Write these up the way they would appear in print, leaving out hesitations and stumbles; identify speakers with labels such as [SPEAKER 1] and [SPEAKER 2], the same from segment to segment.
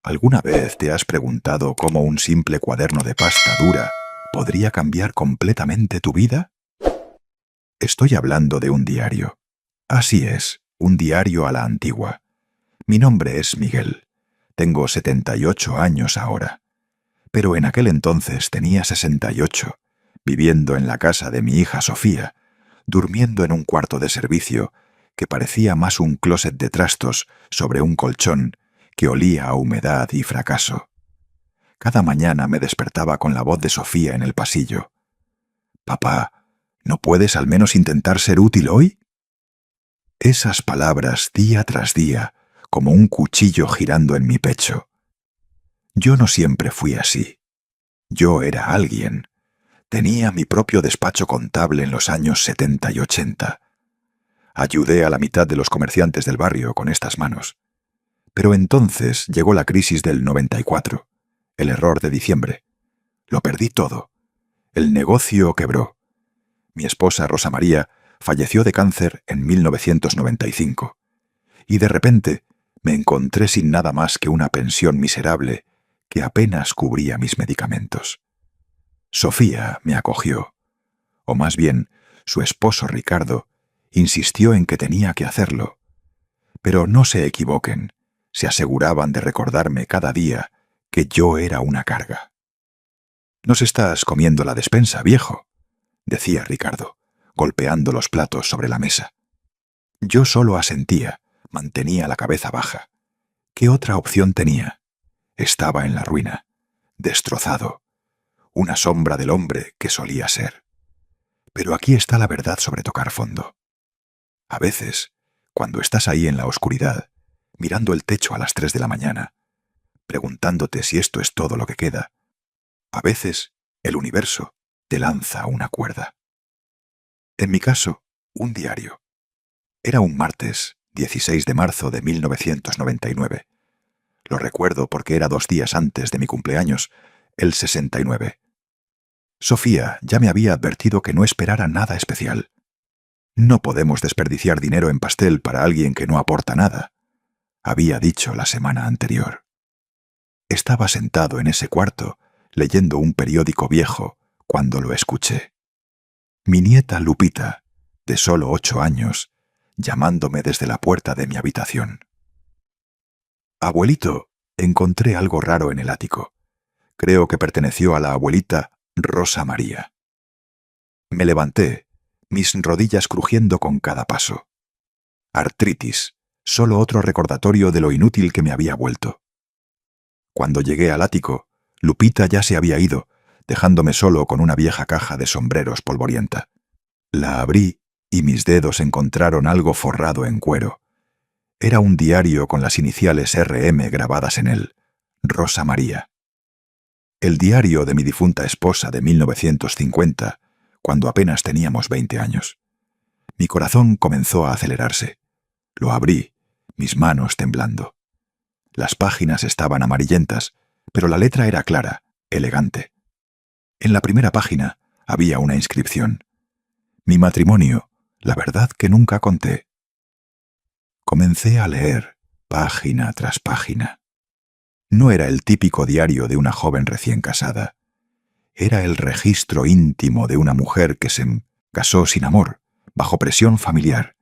[SPEAKER 1] ¿Alguna vez te has preguntado cómo un simple cuaderno de pasta dura podría cambiar completamente tu vida? Estoy hablando de un diario. Así es, un diario a la antigua. Mi nombre es Miguel. Tengo 78 años ahora. Pero en aquel entonces tenía 68, viviendo en la casa de mi hija Sofía, durmiendo en un cuarto de servicio que parecía más un closet de trastos sobre un colchón que olía a humedad y fracaso. Cada mañana me despertaba con la voz de Sofía en el pasillo. «Papá, ¿no puedes al menos intentar ser útil hoy?» Esas palabras día tras día, como un cuchillo girando en mi pecho. Yo no siempre fui así. Yo era alguien. Tenía mi propio despacho contable en los años 70 y 80. Ayudé a la mitad de los comerciantes del barrio con estas manos. Pero entonces llegó la crisis del 94, el error de diciembre. Lo perdí todo. El negocio quebró. Mi esposa Rosa María falleció de cáncer en 1995. Y de repente me encontré sin nada más que una pensión miserable que apenas cubría mis medicamentos. Sofía me acogió. O más bien, su esposo Ricardo insistió en que tenía que hacerlo. Pero no se equivoquen, se aseguraban de recordarme cada día que yo era una carga. «¿Nos estás comiendo la despensa, viejo?», decía Ricardo, golpeando los platos sobre la mesa. Yo solo asentía, mantenía la cabeza baja. ¿Qué otra opción tenía? Estaba en la ruina, destrozado, una sombra del hombre que solía ser. Pero aquí está la verdad sobre tocar fondo. A veces, cuando estás ahí en la oscuridad, mirando el techo a las 3 de la mañana, preguntándote si esto es todo lo que queda, a veces el universo te lanza una cuerda. En mi caso, un diario. Era un martes, 16 de marzo de 1999. Lo recuerdo porque era 2 días antes de mi cumpleaños, el 69. Sofía ya me había advertido que no esperara nada especial. No podemos desperdiciar dinero en pastel para alguien que no aporta nada, había dicho la semana anterior. Estaba sentado en ese cuarto, leyendo un periódico viejo, cuando lo escuché. Mi nieta Lupita, de solo 8 años, llamándome desde la puerta de mi habitación. «Abuelito, encontré algo raro en el ático. Creo que perteneció a la abuelita Rosa María». Me levanté, mis rodillas crujiendo con cada paso. Artritis, solo otro recordatorio de lo inútil que me había vuelto. Cuando llegué al ático, Lupita ya se había ido, dejándome solo con una vieja caja de sombreros polvorienta. La abrí y mis dedos encontraron algo forrado en cuero. Era un diario con las iniciales RM grabadas en él, Rosa María. El diario de mi difunta esposa de 1950, cuando apenas teníamos 20 años. Mi corazón comenzó a acelerarse. Lo abrí, mis manos temblando. Las páginas estaban amarillentas, pero la letra era clara, elegante. En la primera página había una inscripción. Mi matrimonio, la verdad que nunca conté. Comencé a leer, página tras página. No era el típico diario de una joven recién casada. Era el registro íntimo de una mujer que se casó sin amor, bajo presión familiar,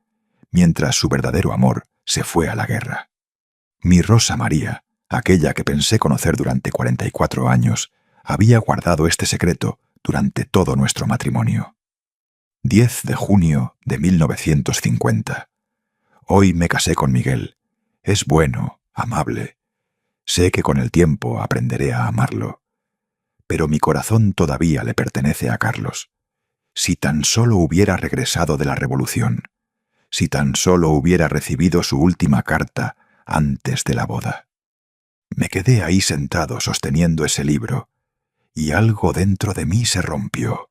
[SPEAKER 1] mientras su verdadero amor se fue a la guerra. Mi Rosa María, aquella que pensé conocer durante 44 años, había guardado este secreto durante todo nuestro matrimonio. 10 de junio de 1950. Hoy me casé con Miguel. Es bueno, amable. Sé que con el tiempo aprenderé a amarlo. Pero mi corazón todavía le pertenece a Carlos. Si tan solo hubiera regresado de la revolución, si tan solo hubiera recibido su última carta antes de la boda. Me quedé ahí sentado sosteniendo ese libro, y algo dentro de mí se rompió.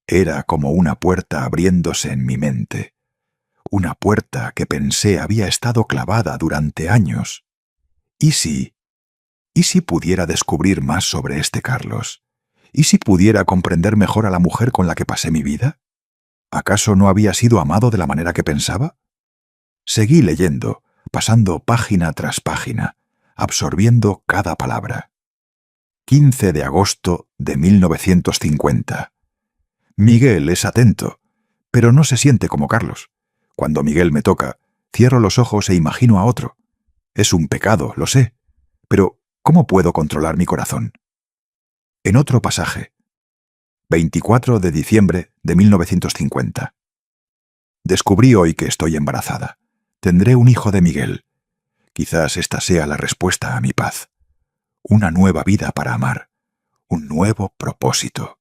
[SPEAKER 1] Era como una puerta abriéndose en mi mente, una puerta que pensé había estado clavada durante años. ¿Y si pudiera descubrir más sobre este Carlos? ¿Y si pudiera comprender mejor a la mujer con la que pasé mi vida? ¿Acaso no había sido amado de la manera que pensaba? Seguí leyendo, pasando página tras página, absorbiendo cada palabra. 15 de agosto de 1950. Miguel es atento, pero no se siente como Carlos. Cuando Miguel me toca, cierro los ojos e imagino a otro. Es un pecado, lo sé, pero ¿cómo puedo controlar mi corazón? En otro pasaje. 24 de diciembre de 1950. Descubrí hoy que estoy embarazada. Tendré un hijo de Miguel. Quizás esta sea la respuesta a mi paz. Una nueva vida para amar. Un nuevo propósito.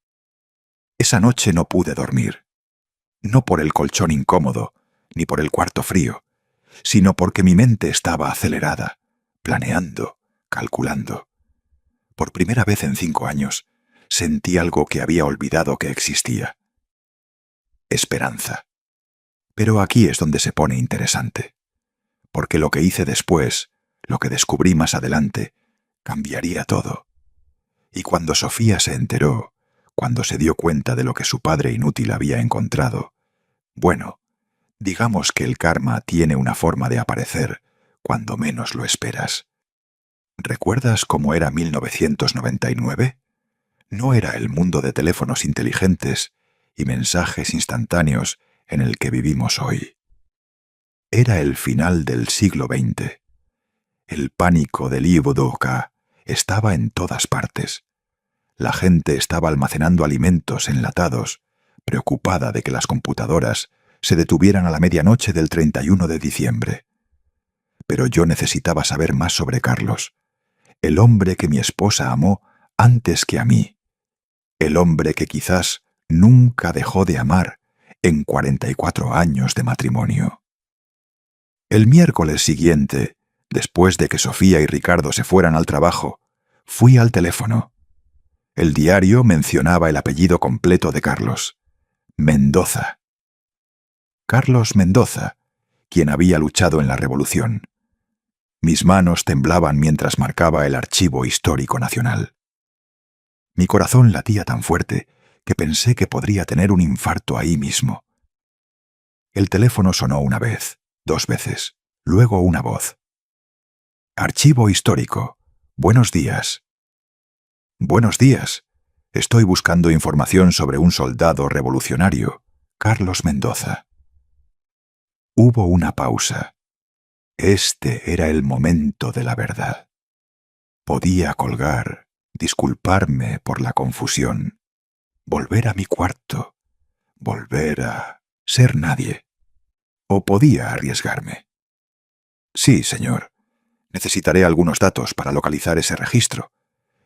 [SPEAKER 1] Esa noche no pude dormir. No por el colchón incómodo, ni por el cuarto frío, sino porque mi mente estaba acelerada, planeando, calculando. Por primera vez en 5 años, sentí algo que había olvidado que existía. Esperanza. Pero aquí es donde se pone interesante. Porque lo que hice después, lo que descubrí más adelante, cambiaría todo. Y cuando Sofía se enteró, cuando se dio cuenta de lo que su padre inútil había encontrado, bueno, digamos que el karma tiene una forma de aparecer cuando menos lo esperas. ¿Recuerdas cómo era 1999? No era el mundo de teléfonos inteligentes y mensajes instantáneos en el que vivimos hoy. Era el final del siglo XX. El pánico del IVDOK estaba en todas partes. La gente estaba almacenando alimentos enlatados, preocupada de que las computadoras se detuvieran a la medianoche del 31 de diciembre. Pero yo necesitaba saber más sobre Carlos, el hombre que mi esposa amó antes que a mí, el hombre que quizás nunca dejó de amar en 44 años de matrimonio. El miércoles siguiente, después de que Sofía y Ricardo se fueran al trabajo, fui al teléfono. El diario mencionaba el apellido completo de Carlos: Mendoza. Carlos Mendoza, quien había luchado en la Revolución. Mis manos temblaban mientras marcaba el Archivo Histórico Nacional. Mi corazón latía tan fuerte que pensé que podría tener un infarto ahí mismo. El teléfono sonó una vez, 2 veces, luego una voz. Archivo Histórico. Buenos días. Buenos días. Estoy buscando información sobre un soldado revolucionario, Carlos Mendoza. Hubo una pausa. Este era el momento de la verdad. Podía colgar, disculparme por la confusión, volver a mi cuarto, volver a ser nadie. O podía arriesgarme. Sí, señor. Necesitaré algunos datos para localizar ese registro.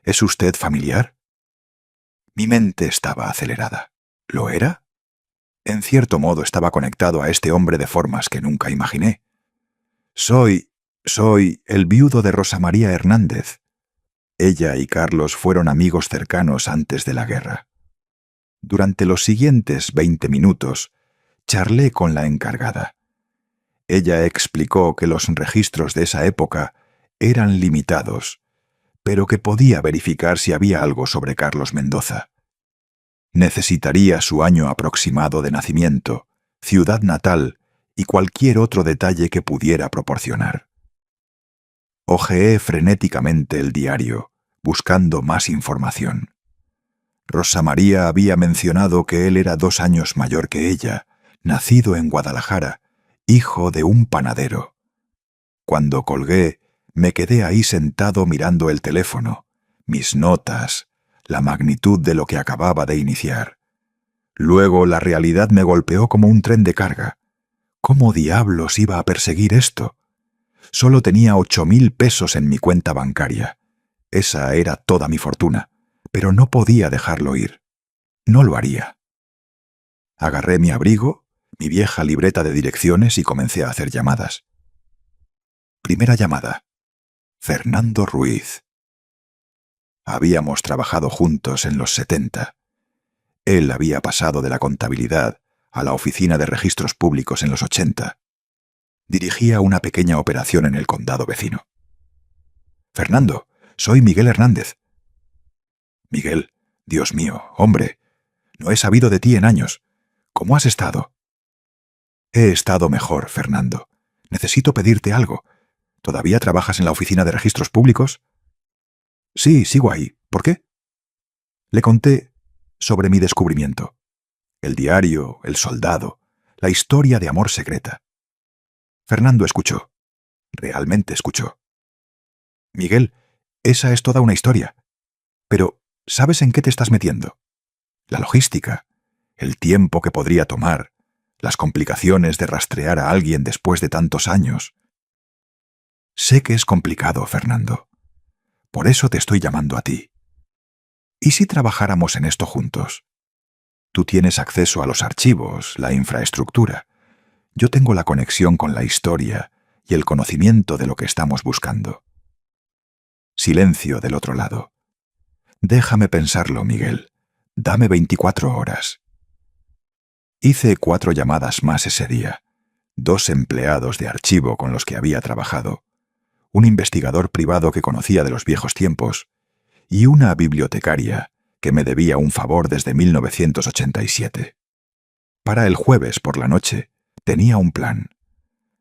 [SPEAKER 1] ¿Es usted familiar? Mi mente estaba acelerada. ¿Lo era? En cierto modo estaba conectado a este hombre de formas que nunca imaginé. Soy el viudo de Rosa María Hernández. Ella y Carlos fueron amigos cercanos antes de la guerra. Durante los siguientes 20 minutos, charlé con la encargada. Ella explicó que los registros de esa época eran limitados, pero que podía verificar si había algo sobre Carlos Mendoza. Necesitaría su año aproximado de nacimiento, ciudad natal y cualquier otro detalle que pudiera proporcionar. Hojeé frenéticamente el diario, buscando más información. Rosa María había mencionado que él era 2 años mayor que ella, nacido en Guadalajara, hijo de un panadero. Cuando colgué, me quedé ahí sentado mirando el teléfono, mis notas, la magnitud de lo que acababa de iniciar. Luego la realidad me golpeó como un tren de carga. ¿Cómo diablos iba a perseguir esto? Solo tenía 8,000 pesos en mi cuenta bancaria. Esa era toda mi fortuna, pero no podía dejarlo ir. No lo haría. Agarré mi abrigo, mi vieja libreta de direcciones y comencé a hacer llamadas. Primera llamada. Fernando Ruiz. Habíamos trabajado juntos en los 70. Él había pasado de la contabilidad a la oficina de registros públicos en los 80. Dirigía una pequeña operación en el condado vecino. Fernando, soy Miguel Hernández. Miguel, Dios mío, hombre, no he sabido de ti en años. ¿Cómo has estado? He estado mejor, Fernando. Necesito pedirte algo. ¿Todavía trabajas en la oficina de registros públicos? Sí, sigo ahí. ¿Por qué? Le conté sobre mi descubrimiento. El diario, el soldado, la historia de amor secreta. Fernando escuchó. Realmente escuchó. Miguel, esa es toda una historia. Pero, ¿sabes en qué te estás metiendo? La logística, el tiempo que podría tomar, las complicaciones de rastrear a alguien después de tantos años. Sé que es complicado, Fernando. Por eso te estoy llamando a ti. ¿Y si trabajáramos en esto juntos? Tú tienes acceso a los archivos, la infraestructura. Yo tengo la conexión con la historia y el conocimiento de lo que estamos buscando. Silencio del otro lado. Déjame pensarlo, Miguel. Dame 24 horas. Hice 4 llamadas más ese día. 2 empleados de archivo con los que había trabajado, un investigador privado que conocía de los viejos tiempos y una bibliotecaria que me debía un favor desde 1987. Para el jueves por la noche tenía un plan.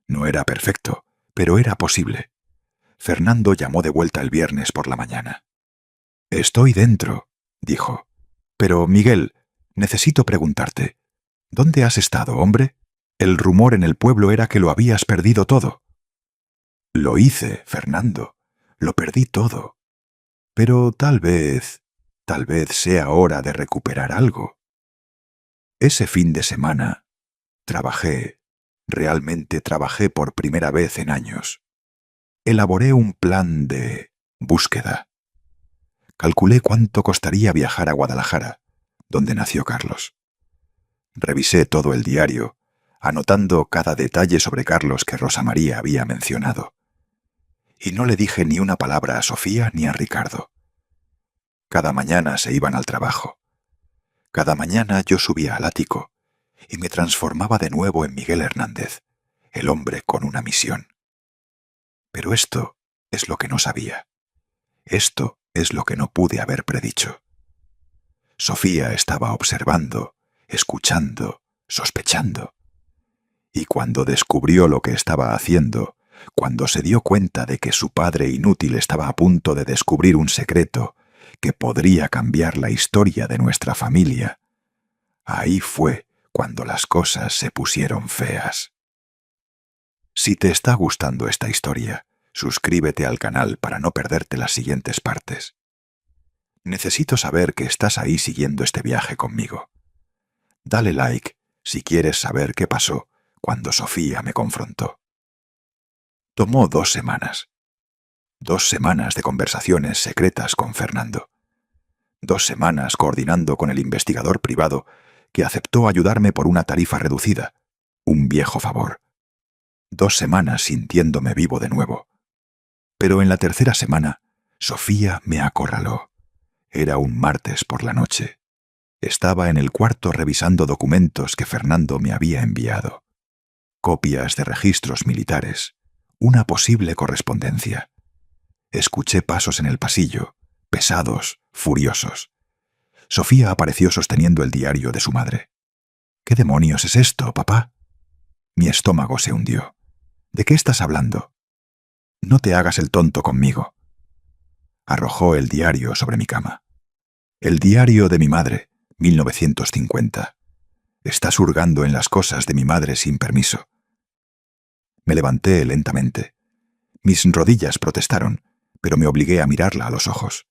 [SPEAKER 1] No era perfecto, pero era posible. Fernando llamó de vuelta el viernes por la mañana. «Estoy dentro», dijo. «Pero, Miguel, necesito preguntarte, ¿dónde has estado, hombre? El rumor en el pueblo era que lo habías perdido todo». «Lo hice, Fernando. Lo perdí todo. Pero tal vez sea hora de recuperar algo». Ese fin de semana realmente trabajé por primera vez en años. Elaboré un plan de búsqueda. Calculé cuánto costaría viajar a Guadalajara, donde nació Carlos. Revisé todo el diario, anotando cada detalle sobre Carlos que Rosa María había mencionado. Y no le dije ni una palabra a Sofía ni a Ricardo. Cada mañana se iban al trabajo. Cada mañana yo subía al ático y me transformaba de nuevo en Miguel Hernández, el hombre con una misión. Pero esto es lo que no sabía. Esto es lo que no pude haber predicho. Sofía estaba observando, escuchando, sospechando. Y cuando descubrió lo que estaba haciendo, cuando se dio cuenta de que su padre inútil estaba a punto de descubrir un secreto que podría cambiar la historia de nuestra familia, ahí fue cuando las cosas se pusieron feas. Si te está gustando esta historia, suscríbete al canal para no perderte las siguientes partes. Necesito saber que estás ahí siguiendo este viaje conmigo. Dale like si quieres saber qué pasó cuando Sofía me confrontó. Tomó 2 semanas. 2 semanas de conversaciones secretas con Fernando. 2 semanas coordinando con el investigador privado que aceptó ayudarme por una tarifa reducida, un viejo favor. 2 semanas sintiéndome vivo de nuevo. Pero en la tercera semana, Sofía me acorraló. Era un martes por la noche. Estaba en el cuarto revisando documentos que Fernando me había enviado. Copias de registros militares, una posible correspondencia. Escuché pasos en el pasillo, pesados, furiosos. Sofía apareció sosteniendo el diario de su madre. «¿Qué demonios es esto, papá?» Mi estómago se hundió. «¿De qué estás hablando?» «No te hagas el tonto conmigo». Arrojó el diario sobre mi cama. «El diario de mi madre, 1950. Estás hurgando en las cosas de mi madre sin permiso». Me levanté lentamente. Mis rodillas protestaron, pero me obligué a mirarla a los ojos.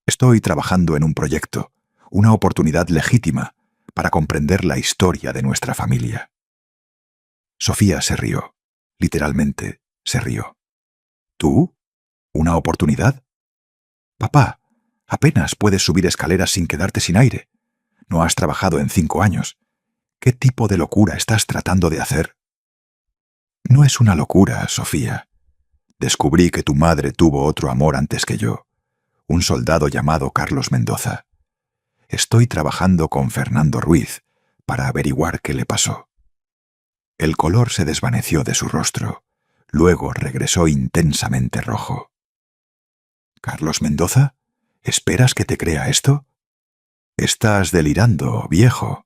[SPEAKER 1] «Estoy trabajando en un proyecto, una oportunidad legítima para comprender la historia de nuestra familia». Sofía se rió. Literalmente, se rió. «¿Tú? ¿Una oportunidad? Papá, apenas puedes subir escaleras sin quedarte sin aire. No has trabajado en 5 años. ¿Qué tipo de locura estás tratando de hacer?» «No es una locura, Sofía. Descubrí que tu madre tuvo otro amor antes que yo, un soldado llamado Carlos Mendoza. Estoy trabajando con Fernando Ruiz para averiguar qué le pasó». El color se desvaneció de su rostro, luego regresó intensamente rojo. «¿Carlos Mendoza? ¿Esperas que te crea esto? Estás delirando, viejo».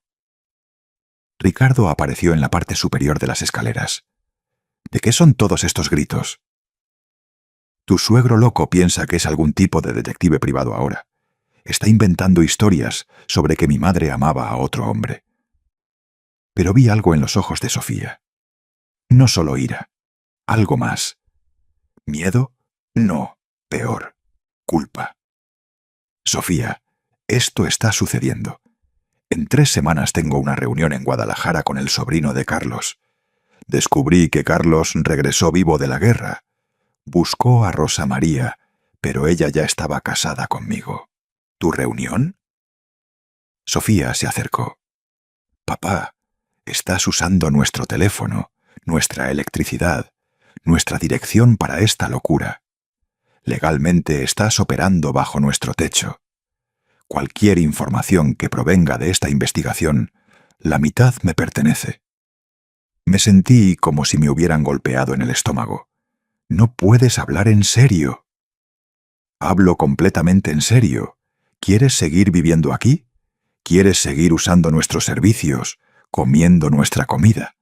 [SPEAKER 1] Ricardo apareció en la parte superior de las escaleras. ¿De qué son todos estos gritos? Tu suegro loco piensa que es algún tipo de detective privado ahora. Está inventando historias sobre que mi madre amaba a otro hombre. Pero vi algo en los ojos de Sofía. No solo ira, algo más. ¿Miedo? No, peor. Culpa. Sofía, esto está sucediendo. En 3 semanas tengo una reunión en Guadalajara con el sobrino de Carlos. Descubrí que Carlos regresó vivo de la guerra. Buscó a Rosa María, pero ella ya estaba casada conmigo. ¿Tu reunión? Sofía se acercó. Papá, estás usando nuestro teléfono, nuestra electricidad, nuestra dirección para esta locura. Legalmente estás operando bajo nuestro techo. Cualquier información que provenga de esta investigación, la mitad me pertenece. Me sentí como si me hubieran golpeado en el estómago. No puedes hablar en serio. Hablo completamente en serio. ¿Quieres seguir viviendo aquí? ¿Quieres seguir usando nuestros servicios, comiendo nuestra comida?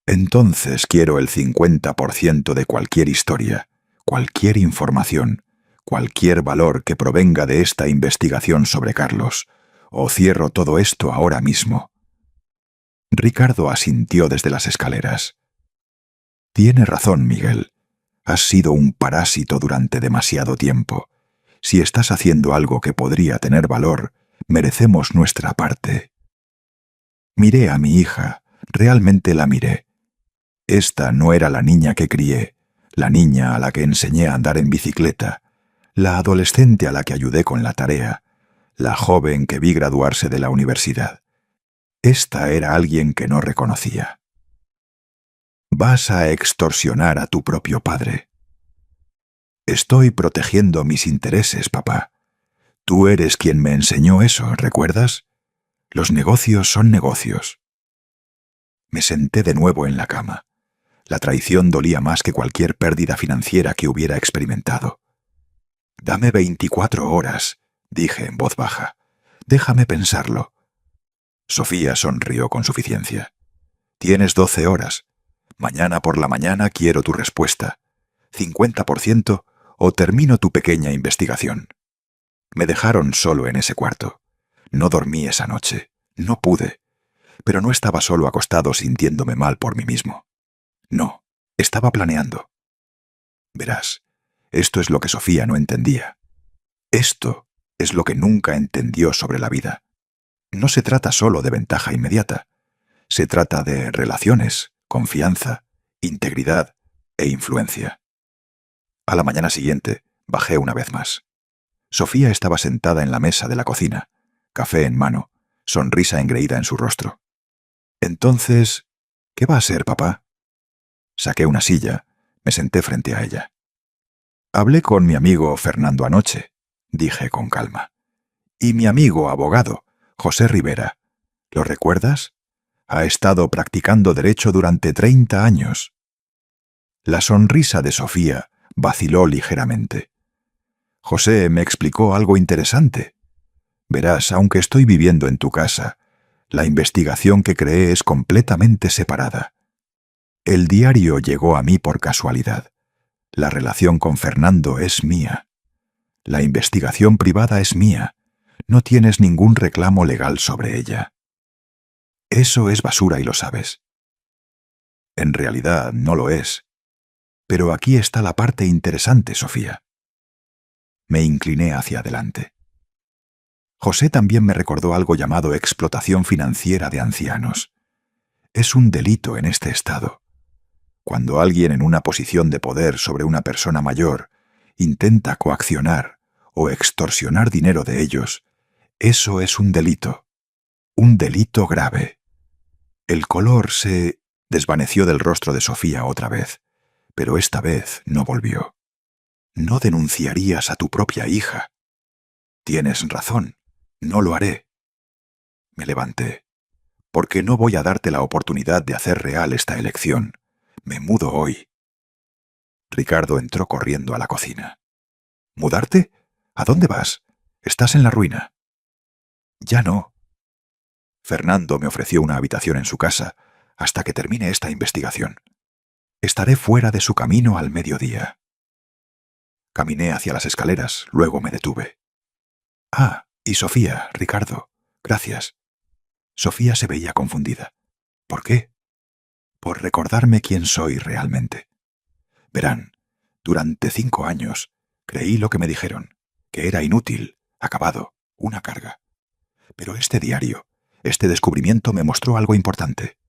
[SPEAKER 1] Entonces quiero el 50% de cualquier historia, cualquier información, cualquier valor que provenga de esta investigación sobre Carlos, o cierro todo esto ahora mismo. Ricardo asintió desde las escaleras. Tiene razón, Miguel. Has sido un parásito durante demasiado tiempo. Si estás haciendo algo que podría tener valor, merecemos nuestra parte. Miré a mi hija, realmente la miré. Esta no era la niña que crié, la niña a la que enseñé a andar en bicicleta, la adolescente a la que ayudé con la tarea, la joven que vi graduarse de la universidad. Esta era alguien que no reconocía. Vas a extorsionar a tu propio padre. Estoy protegiendo mis intereses, papá. Tú eres quien me enseñó eso, ¿recuerdas? Los negocios son negocios. Me senté de nuevo en la cama. La traición dolía más que cualquier pérdida financiera que hubiera experimentado. Dame 24 horas, dije en voz baja. Déjame pensarlo. Sofía sonrió con suficiencia. Tienes 12 horas. Mañana por la mañana quiero tu respuesta. 50% o termino tu pequeña investigación. Me dejaron solo en ese cuarto. No dormí esa noche. No pude. Pero no estaba solo acostado sintiéndome mal por mí mismo. No, estaba planeando. Verás, esto es lo que Sofía no entendía. Esto es lo que nunca entendió sobre la vida. No se trata solo de ventaja inmediata. Se trata de relaciones, confianza, integridad e influencia. A la mañana siguiente, bajé una vez más. Sofía estaba sentada en la mesa de la cocina, café en mano, sonrisa engreída en su rostro. Entonces, ¿qué va a ser, papá? Saqué una silla, me senté frente a ella. Hablé con mi amigo Fernando anoche, dije con calma. Y mi amigo abogado, José Rivera. ¿Lo recuerdas? Ha estado practicando derecho durante 30 años. La sonrisa de Sofía vaciló ligeramente. José me explicó algo interesante. Verás, aunque estoy viviendo en tu casa, la investigación que creé es completamente separada. El diario llegó a mí por casualidad. La relación con Fernando es mía. La investigación privada es mía. No tienes ningún reclamo legal sobre ella. Eso es basura y lo sabes. En realidad no lo es. Pero aquí está la parte interesante, Sofía. Me incliné hacia adelante. José también me recordó algo llamado explotación financiera de ancianos. Es un delito en este estado. Cuando alguien en una posición de poder sobre una persona mayor intenta coaccionar o extorsionar dinero de ellos, eso es un delito grave. El color se desvaneció del rostro de Sofía otra vez, pero esta vez no volvió. No denunciarías a tu propia hija. Tienes razón, no lo haré. Me levanté, porque no voy a darte la oportunidad de hacer real esta elección. Me mudo hoy. Ricardo entró corriendo a la cocina. ¿Mudarte? ¿A dónde vas? Estás en la ruina. Ya no. Fernando me ofreció una habitación en su casa hasta que termine esta investigación. Estaré fuera de su camino al mediodía. Caminé hacia las escaleras, luego me detuve. Ah, y Sofía, Ricardo. Gracias. Sofía se veía confundida. ¿Por qué? Por recordarme quién soy realmente. Verán, durante 5 años creí lo que me dijeron, que era inútil, acabado, una carga. Pero este diario, este descubrimiento me mostró algo importante.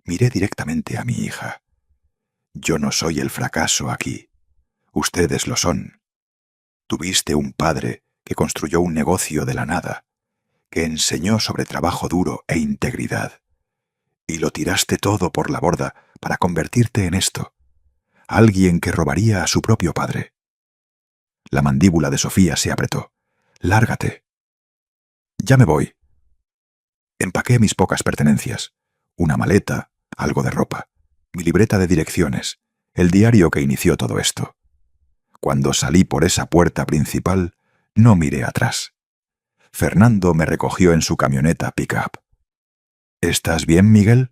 [SPEAKER 1] Miré directamente a mi hija. Yo no soy el fracaso aquí. Ustedes lo son. Tuviste un padre que construyó un negocio de la nada, que enseñó sobre trabajo duro e integridad. Y lo tiraste todo por la borda para convertirte en esto. Alguien que robaría a su propio padre. La mandíbula de Sofía se apretó. Lárgate. Ya me voy. Empaqué mis pocas pertenencias. Una maleta, algo de ropa, mi libreta de direcciones, el diario que inició todo esto. Cuando salí por esa puerta principal, no miré atrás. Fernando me recogió en su camioneta pick-up. ¿Estás bien, Miguel?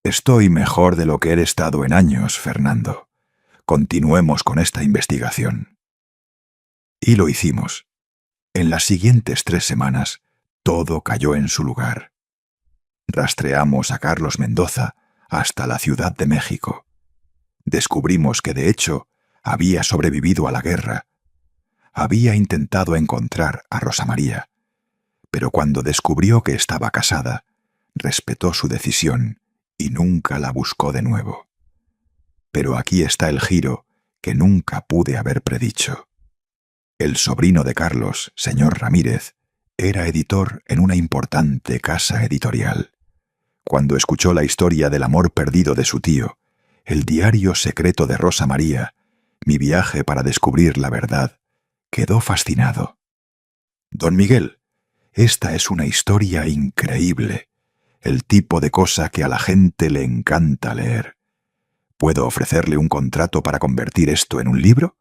[SPEAKER 1] Estoy mejor de lo que he estado en años, Fernando. Continuemos con esta investigación. Y lo hicimos. En las siguientes 3 semanas, todo cayó en su lugar. Rastreamos a Carlos Mendoza hasta la Ciudad de México. Descubrimos que, de hecho, había sobrevivido a la guerra. Había intentado encontrar a Rosa María, pero cuando descubrió que estaba casada, respetó su decisión y nunca la buscó de nuevo. Pero aquí está el giro que nunca pude haber predicho. El sobrino de Carlos, señor Ramírez, era editor en una importante casa editorial. Cuando escuchó la historia del amor perdido de su tío, el diario secreto de Rosa María, mi viaje para descubrir la verdad, quedó fascinado. Don Miguel, esta es una historia increíble, el tipo de cosa que a la gente le encanta leer. ¿Puedo ofrecerle un contrato para convertir esto en un libro?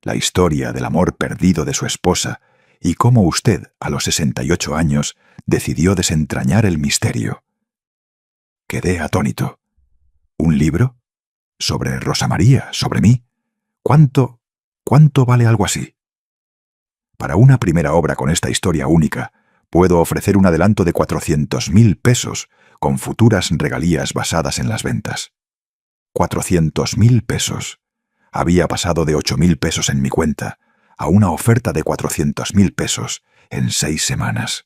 [SPEAKER 1] La historia del amor perdido de su esposa y cómo usted, a los 68 años, decidió desentrañar el misterio. Quedé atónito. ¿Un libro? ¿Sobre Rosa María? ¿Sobre mí? ¿Cuánto vale algo así? Para una primera obra con esta historia única, puedo ofrecer un adelanto de 400.000 pesos, con futuras regalías basadas en las ventas. 400.000 pesos. Había pasado de 8.000 pesos en mi cuenta a una oferta de 400.000 pesos en 6 semanas.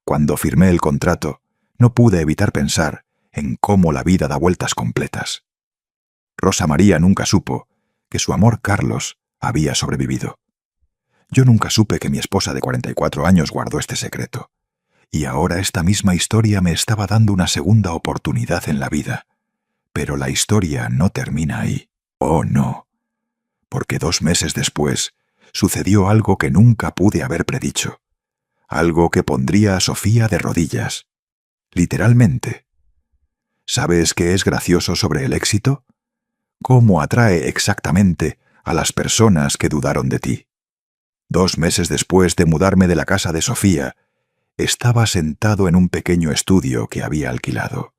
[SPEAKER 1] Cuando firmé el contrato, no pude evitar pensar en cómo la vida da vueltas completas. Rosa María nunca supo que su amor Carlos había sobrevivido. Yo nunca supe que mi esposa de 44 años guardó este secreto. Y ahora esta misma historia me estaba dando una segunda oportunidad en la vida. Pero la historia no termina ahí. Oh, no. Porque 2 meses después sucedió algo que nunca pude haber predicho. Algo que pondría a Sofía de rodillas. Literalmente. ¿Sabes qué es gracioso sobre el éxito? ¿Cómo atrae exactamente a las personas que dudaron de ti? 2 meses después de mudarme de la casa de Sofía, estaba sentado en un pequeño estudio que había alquilado.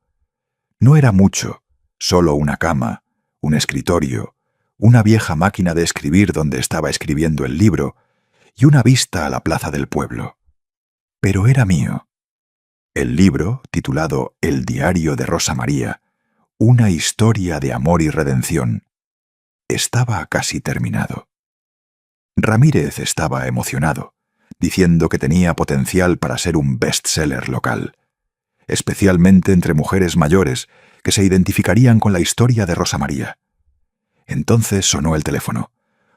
[SPEAKER 1] No era mucho, solo una cama, un escritorio, una vieja máquina de escribir donde estaba escribiendo el libro y una vista a la plaza del pueblo. Pero era mío. El libro, titulado El diario de Rosa María, una historia de amor y redención, estaba casi terminado. Ramírez estaba emocionado, diciendo que tenía potencial para ser un bestseller local, especialmente entre mujeres mayores que se identificarían con la historia de Rosa María. Entonces sonó el teléfono.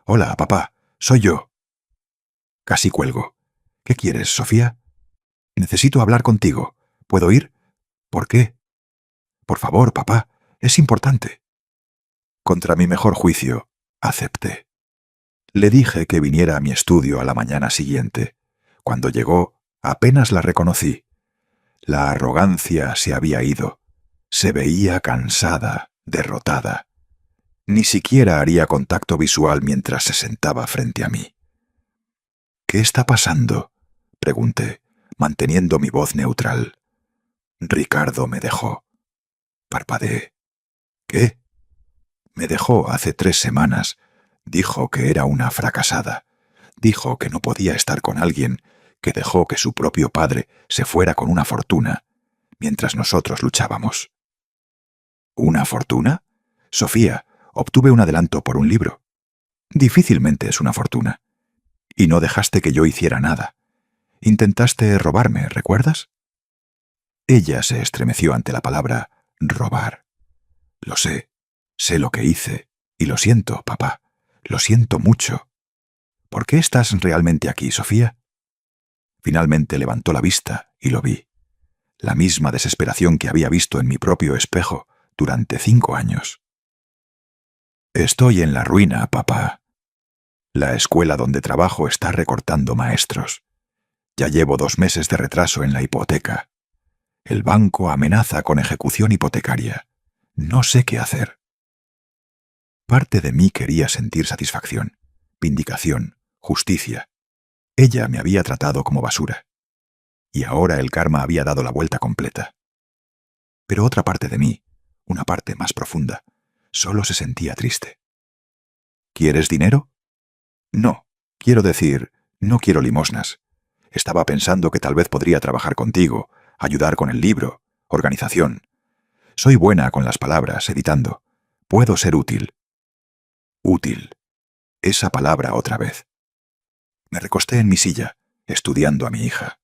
[SPEAKER 1] «Hola, papá, soy yo». Casi cuelgo. «¿Qué quieres, Sofía?» «Necesito hablar contigo. ¿Puedo ir?» «¿Por qué?» «Por favor, papá, es importante». Contra mi mejor juicio, acepté. Le dije que viniera a mi estudio a la mañana siguiente. Cuando llegó, apenas la reconocí. La arrogancia se había ido. Se veía cansada, derrotada. Ni siquiera haría contacto visual mientras se sentaba frente a mí. «¿Qué está pasando?», pregunté, manteniendo mi voz neutral. «Ricardo me dejó». Parpadeé. ¿Qué? Me dejó hace 3 semanas. Dijo que era una fracasada. Dijo que no podía estar con alguien que dejó que su propio padre se fuera con una fortuna mientras nosotros luchábamos. ¿Una fortuna? Sofía, obtuve un adelanto por un libro. Difícilmente es una fortuna. Y no dejaste que yo hiciera nada. Intentaste robarme, ¿recuerdas? Ella se estremeció ante la palabra robar. Lo sé lo que hice, y lo siento, papá, lo siento mucho. ¿Por qué estás realmente aquí, Sofía? Finalmente levantó la vista y lo vi. La misma desesperación que había visto en mi propio espejo durante 5 años. Estoy en la ruina, papá. La escuela donde trabajo está recortando maestros. Ya llevo 2 meses de retraso en la hipoteca. El banco amenaza con ejecución hipotecaria. No sé qué hacer. Parte de mí quería sentir satisfacción, vindicación, justicia. Ella me había tratado como basura. Y ahora el karma había dado la vuelta completa. Pero otra parte de mí, una parte más profunda, solo se sentía triste. ¿Quieres dinero? No, quiero decir, no quiero limosnas. Estaba pensando que tal vez podría trabajar contigo, ayudar con el libro, organización. Soy buena con las palabras, editando. Puedo ser útil. Útil. Esa palabra otra vez. Me recosté en mi silla, estudiando a mi hija.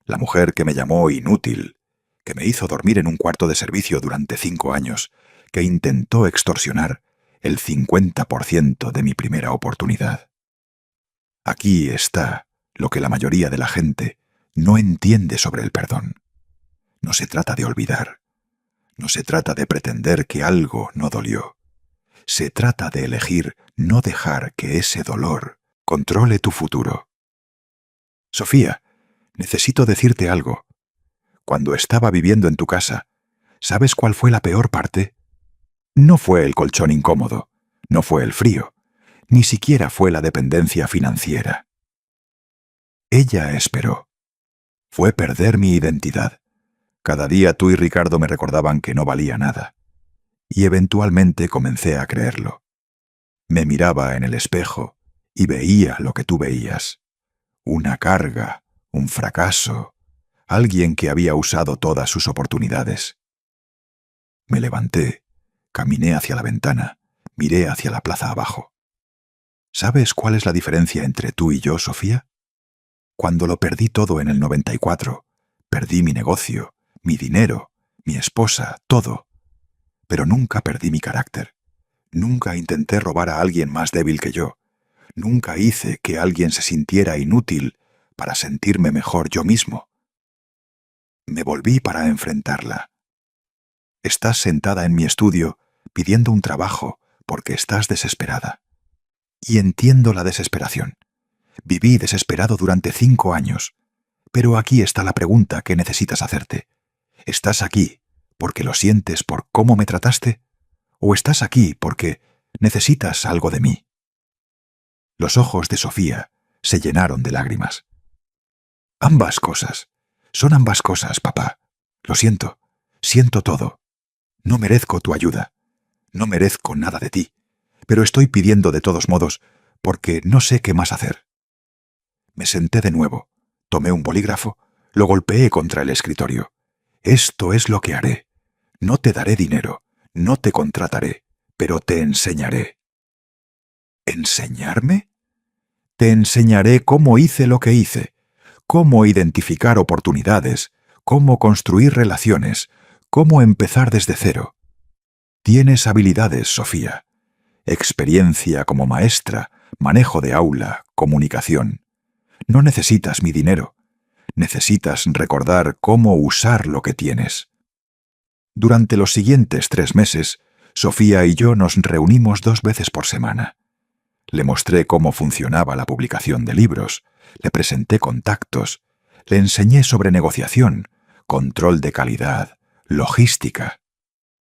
[SPEAKER 1] La mujer que me llamó inútil, que me hizo dormir en un cuarto de servicio durante 5 años, que intentó extorsionar el 50% de mi primera oportunidad. Aquí está lo que la mayoría de la gente no entiende sobre el perdón. No se trata de olvidar. No se trata de pretender que algo no dolió. Se trata de elegir no dejar que ese dolor controle tu futuro. Sofía, necesito decirte algo. Cuando estaba viviendo en tu casa, ¿sabes cuál fue la peor parte? No fue el colchón incómodo, no fue el frío, ni siquiera fue la dependencia financiera. Ella esperó. Fue perder mi identidad. Cada día tú y Ricardo me recordaban que no valía nada. Y eventualmente comencé a creerlo. Me miraba en el espejo y veía lo que tú veías. Una carga, un fracaso, alguien que había usado todas sus oportunidades. Me levanté, caminé hacia la ventana, miré hacia la plaza abajo. ¿Sabes cuál es la diferencia entre tú y yo, Sofía? Cuando lo perdí todo en el 94, perdí mi negocio, mi dinero, mi esposa, todo. Pero nunca perdí mi carácter. Nunca intenté robar a alguien más débil que yo. Nunca hice que alguien se sintiera inútil para sentirme mejor yo mismo. Me volví para enfrentarla. Estás sentada en mi estudio pidiendo un trabajo porque estás desesperada. Y entiendo la desesperación. Viví desesperado durante 5 años. Pero aquí está la pregunta que necesitas hacerte. ¿Estás aquí porque lo sientes por cómo me trataste? ¿O estás aquí porque necesitas algo de mí? Los ojos de Sofía se llenaron de lágrimas. Ambas cosas. Son ambas cosas, papá. Lo siento. Siento todo. No merezco tu ayuda. No merezco nada de ti. Pero estoy pidiendo de todos modos porque no sé qué más hacer. Me senté de nuevo. Tomé un bolígrafo. Lo golpeé contra el escritorio. Esto es lo que haré. No te daré dinero. No te contrataré. Pero te enseñaré. ¿Enseñarme? Te enseñaré cómo hice lo que hice, cómo identificar oportunidades, cómo construir relaciones, cómo empezar desde cero. Tienes habilidades, Sofía. Experiencia como maestra, manejo de aula, comunicación. No necesitas mi dinero. Necesitas recordar cómo usar lo que tienes. Durante los siguientes 3 meses, Sofía y yo nos reunimos 2 veces por semana. Le mostré cómo funcionaba la publicación de libros, le presenté contactos, le enseñé sobre negociación, control de calidad, logística.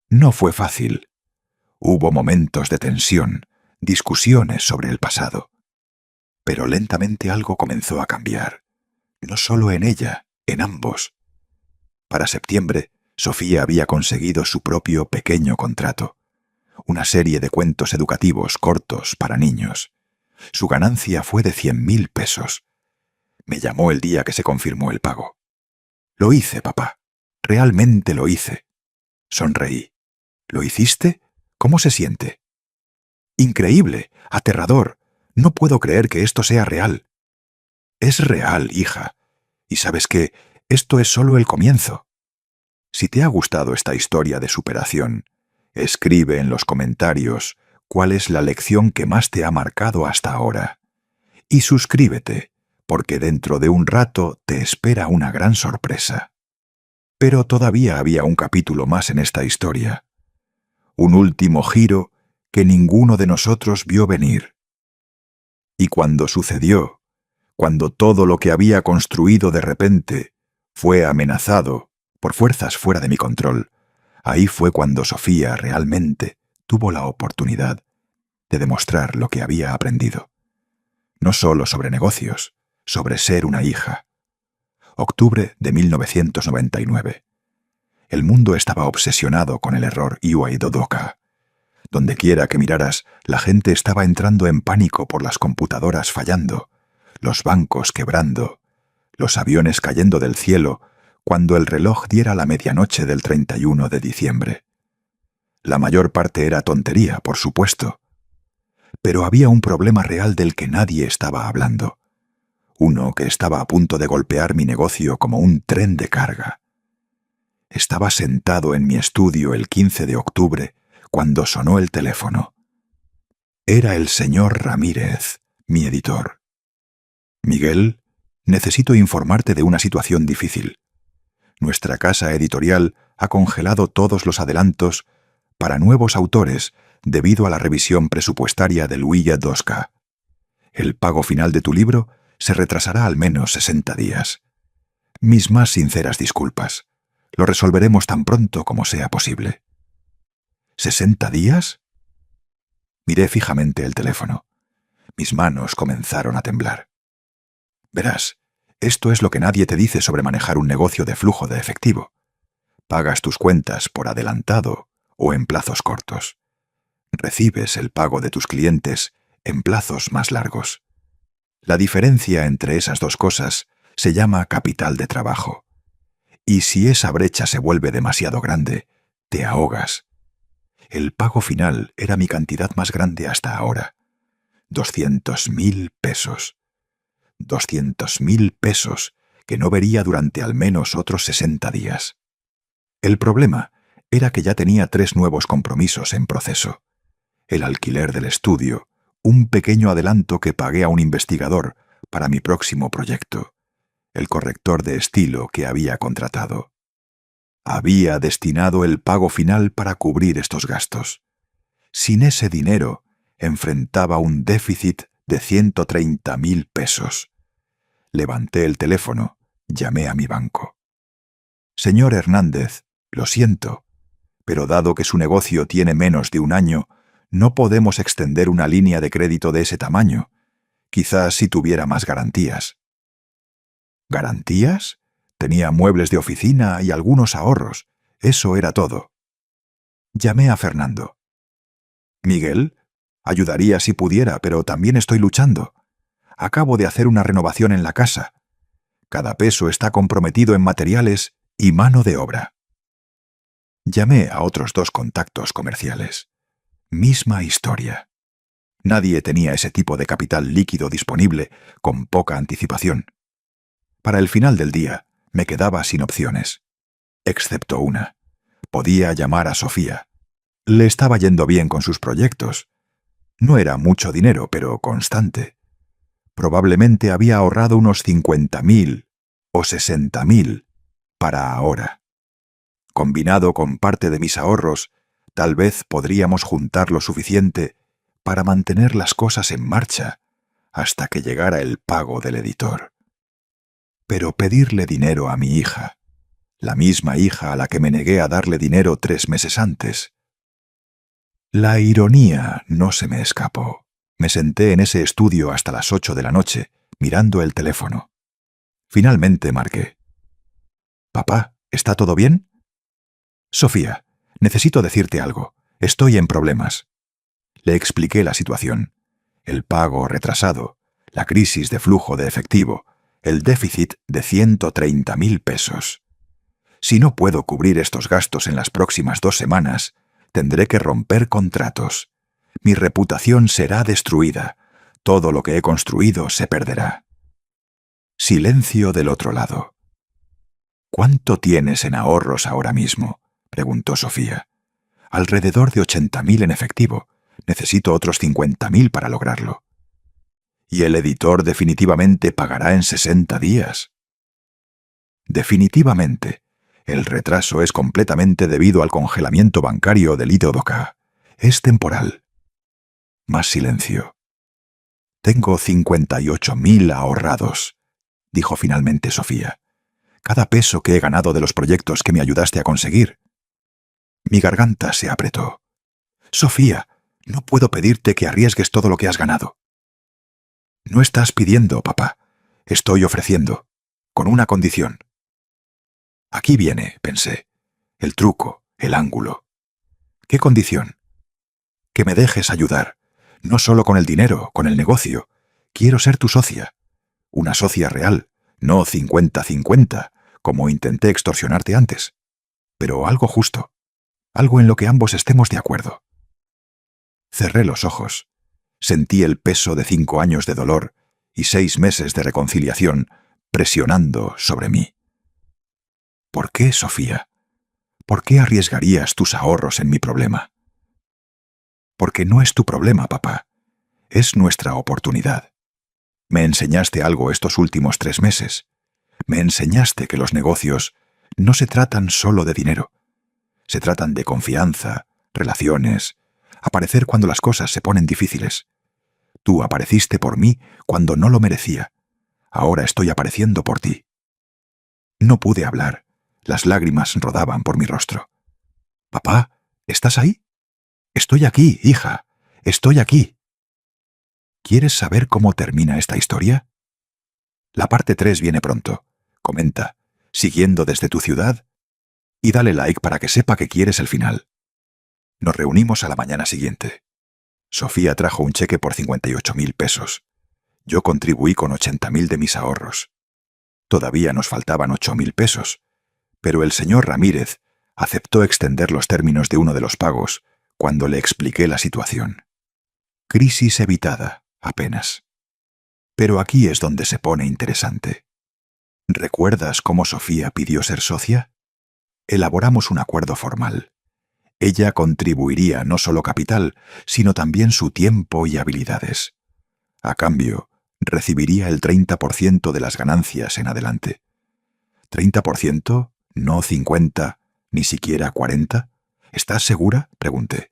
[SPEAKER 1] No fue fácil. Hubo momentos de tensión, discusiones sobre el pasado. Pero lentamente algo comenzó a cambiar. No solo en ella, en ambos. Para septiembre, Sofía había conseguido su propio pequeño contrato. una serie de cuentos educativos cortos para niños. Su ganancia fue de 100.000 pesos. Me llamó el día que se confirmó el pago. Lo hice, papá. Realmente lo hice. Sonreí. ¿Lo hiciste? ¿Cómo se siente? Increíble, aterrador. No puedo creer que esto sea real. Es real, hija. Y sabes qué, esto es solo el comienzo. Si te ha gustado esta historia de superación, escribe en los comentarios cuál es la lección que más te ha marcado hasta ahora. Y suscríbete, porque dentro de un rato te espera una gran sorpresa. Pero todavía había un capítulo más en esta historia. Un último giro que ninguno de nosotros vio venir. Y cuando sucedió, cuando todo lo que había construido de repente fue amenazado por fuerzas fuera de mi control, ahí fue cuando Sofía realmente tuvo la oportunidad de demostrar lo que había aprendido. No solo sobre negocios, sobre ser una hija. Octubre de 1999. El mundo estaba obsesionado con el error Iwai Dodoka. Donde quiera que miraras, la gente estaba entrando en pánico por las computadoras fallando, los bancos quebrando, los aviones cayendo del cielo cuando el reloj diera la medianoche del 31 de diciembre. La mayor parte era tontería, por supuesto. Pero había un problema real del que nadie estaba hablando. Uno que estaba a punto de golpear mi negocio como un tren de carga. Estaba sentado en mi estudio el 15 de octubre cuando sonó el teléfono. Era el señor Ramírez, mi editor. Miguel, necesito informarte de una situación difícil. Nuestra casa editorial ha congelado todos los adelantos para nuevos autores debido a la revisión presupuestaria del Luilla Dosca. El pago final de tu libro se retrasará al menos 60 días. Mis más sinceras disculpas. Lo resolveremos tan pronto como sea posible. ¿60 días? Miré fijamente el teléfono. Mis manos comenzaron a temblar. Verás, esto es lo que nadie te dice sobre manejar un negocio de flujo de efectivo. Pagas tus cuentas por adelantado o en plazos cortos. Recibes el pago de tus clientes en plazos más largos. La diferencia entre esas dos cosas se llama capital de trabajo. Y si esa brecha se vuelve demasiado grande, te ahogas. El pago final era mi cantidad más grande hasta ahora. 200.000 pesos. 200.000 pesos que no vería durante al menos otros 60 días. El problema era que ya tenía 3 nuevos compromisos en proceso. El alquiler del estudio, un pequeño adelanto que pagué a un investigador para mi próximo proyecto, el corrector de estilo que había contratado. Había destinado el pago final para cubrir estos gastos. Sin ese dinero, enfrentaba un déficit de 130.000 pesos. Levanté el teléfono, llamé a mi banco. Señor Hernández, lo siento, pero dado que su negocio tiene menos de un año, no podemos extender una línea de crédito de ese tamaño. Quizás si tuviera más garantías. ¿Garantías? Tenía muebles de oficina y algunos ahorros. Eso era todo. Llamé a Fernando. Miguel, ayudaría si pudiera, pero también estoy luchando. Acabo de hacer una renovación en la casa. Cada peso está comprometido en materiales y mano de obra. Llamé a otros 2 contactos comerciales. Misma historia. Nadie tenía ese tipo de capital líquido disponible con poca anticipación. Para el final del día, me quedaba sin opciones. Excepto una. Podía llamar a Sofía. Le estaba yendo bien con sus proyectos. No era mucho dinero, pero constante. Probablemente había ahorrado unos 50.000 o 60.000 para ahora. Combinado con parte de mis ahorros, tal vez podríamos juntar lo suficiente para mantener las cosas en marcha hasta que llegara el pago del editor. Pero pedirle dinero a mi hija, la misma hija a la que me negué a darle dinero 3 meses antes. La ironía no se me escapó. Me senté en ese estudio hasta las 8 de la noche, mirando el teléfono. Finalmente marqué. «Papá, ¿está todo bien?» «Sofía, necesito decirte algo. Estoy en problemas. Le expliqué la situación. El pago retrasado, la crisis de flujo de efectivo, el déficit de 130.000 pesos. Si no puedo cubrir estos gastos en las próximas 2 semanas, tendré que romper contratos. Mi reputación será destruida. Todo lo que he construido se perderá. Silencio del otro lado. ¿Cuánto tienes en ahorros ahora mismo?, preguntó Sofía. Alrededor de 80.000 en efectivo. Necesito otros 50.000 para lograrlo. ¿Y el editor definitivamente pagará en 60 días? Definitivamente. El retraso es completamente debido al congelamiento bancario del IDODOCA. Es temporal. Más silencio. Tengo 58.000 ahorrados, dijo finalmente Sofía. Cada peso que he ganado de los proyectos que me ayudaste a conseguir. Mi garganta se apretó. Sofía, no puedo pedirte que arriesgues todo lo que has ganado. No estás pidiendo, papá. Estoy ofreciendo, con una condición. Aquí viene, pensé, el truco, el ángulo. ¿Qué condición? Que me dejes ayudar, no solo con el dinero, con el negocio. Quiero ser tu socia. Una socia real, no 50-50, como intenté extorsionarte antes. Pero algo justo, algo en lo que ambos estemos de acuerdo. Cerré los ojos. Sentí el peso de 5 años de dolor y 6 meses de reconciliación presionando sobre mí. ¿Por qué, Sofía? ¿Por qué arriesgarías tus ahorros en mi problema? Porque no es tu problema, papá. Es nuestra oportunidad. Me enseñaste algo estos últimos 3 meses. Me enseñaste que los negocios no se tratan solo de dinero. Se tratan de confianza, relaciones, aparecer cuando las cosas se ponen difíciles. Tú apareciste por mí cuando no lo merecía. Ahora estoy apareciendo por ti. No pude hablar. Las lágrimas rodaban por mi rostro. Papá, ¿estás ahí? Estoy aquí, hija. Estoy aquí. ¿Quieres saber cómo termina esta historia? La parte 3 viene pronto. Comenta, siguiendo desde tu ciudad, y dale like para que sepa que quieres el final. Nos reunimos a la mañana siguiente. Sofía trajo un cheque por 58.000 pesos. Yo contribuí con 80.000 de mis ahorros. Todavía nos faltaban 8.000 pesos, pero el señor Ramírez aceptó extender los términos de uno de los pagos cuando le expliqué la situación. Crisis evitada, apenas. Pero aquí es donde se pone interesante. ¿Recuerdas cómo Sofía pidió ser socia? Elaboramos un acuerdo formal. Ella contribuiría no solo capital, sino también su tiempo y habilidades. A cambio, recibiría el 30% de las ganancias en adelante. ¿30%? ¿No 50%? ¿Ni siquiera 40%? ¿Estás segura?, pregunté.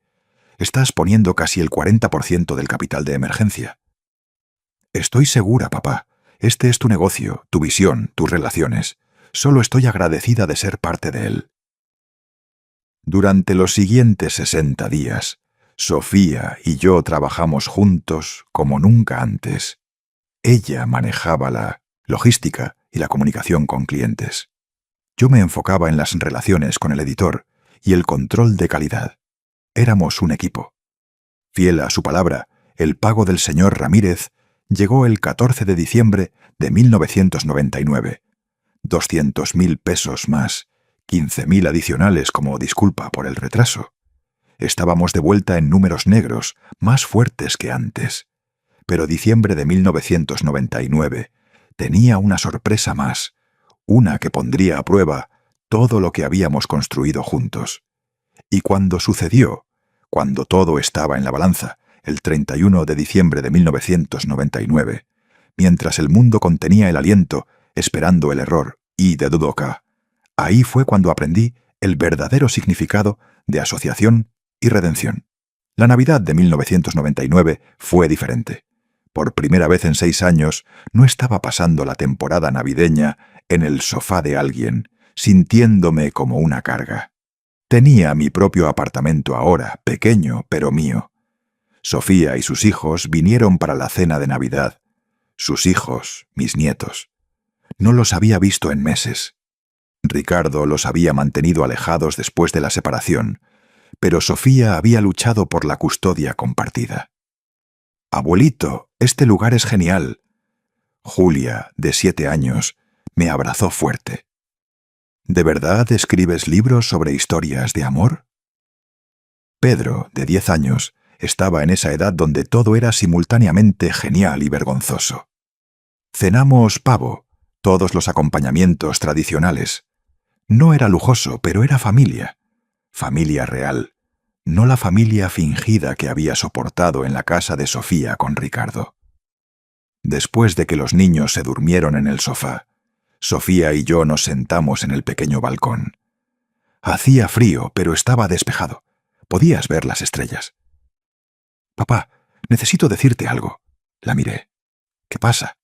[SPEAKER 1] Estás poniendo casi el 40% del capital de emergencia. Estoy segura, papá. Este es tu negocio, tu visión, tus relaciones. Solo estoy agradecida de ser parte de él. Durante los siguientes 60 días, Sofía y yo trabajamos juntos como nunca antes. Ella manejaba la logística y la comunicación con clientes. Yo me enfocaba en las relaciones con el editor y el control de calidad. Éramos un equipo. Fiel a su palabra, el pago del señor Ramírez llegó el 14 de diciembre de 1999. 200.000 pesos más, 15.000 adicionales como disculpa por el retraso. Estábamos de vuelta en números negros, más fuertes que antes. Pero diciembre de 1999 tenía una sorpresa más, una que pondría a prueba todo lo que habíamos construido juntos. Y cuando sucedió, cuando todo estaba en la balanza, el 31 de diciembre de 1999, mientras el mundo contenía el aliento, esperando el error y de IDODOCA, ahí fue cuando aprendí el verdadero significado de asociación y redención. La Navidad de 1999 fue diferente. Por primera vez en 6 años, no estaba pasando la temporada navideña en el sofá de alguien, sintiéndome como una carga. Tenía mi propio apartamento ahora, pequeño, pero mío. Sofía y sus hijos vinieron para la cena de Navidad. Sus hijos, mis nietos. No los había visto en meses. Ricardo los había mantenido alejados después de la separación, pero Sofía había luchado por la custodia compartida. «Abuelito, este lugar es genial». Julia, de 7 años, me abrazó fuerte. «¿De verdad escribes libros sobre historias de amor?» Pedro, de 10 años, estaba en esa edad donde todo era simultáneamente genial y vergonzoso. Cenamos pavo, todos los acompañamientos tradicionales. No era lujoso, pero era familia. Familia real, no la familia fingida que había soportado en la casa de Sofía con Ricardo. Después de que los niños se durmieron en el sofá, Sofía y yo nos sentamos en el pequeño balcón. Hacía frío, pero estaba despejado. Podías ver las estrellas. «Papá, necesito decirte algo». La miré. «¿Qué pasa?»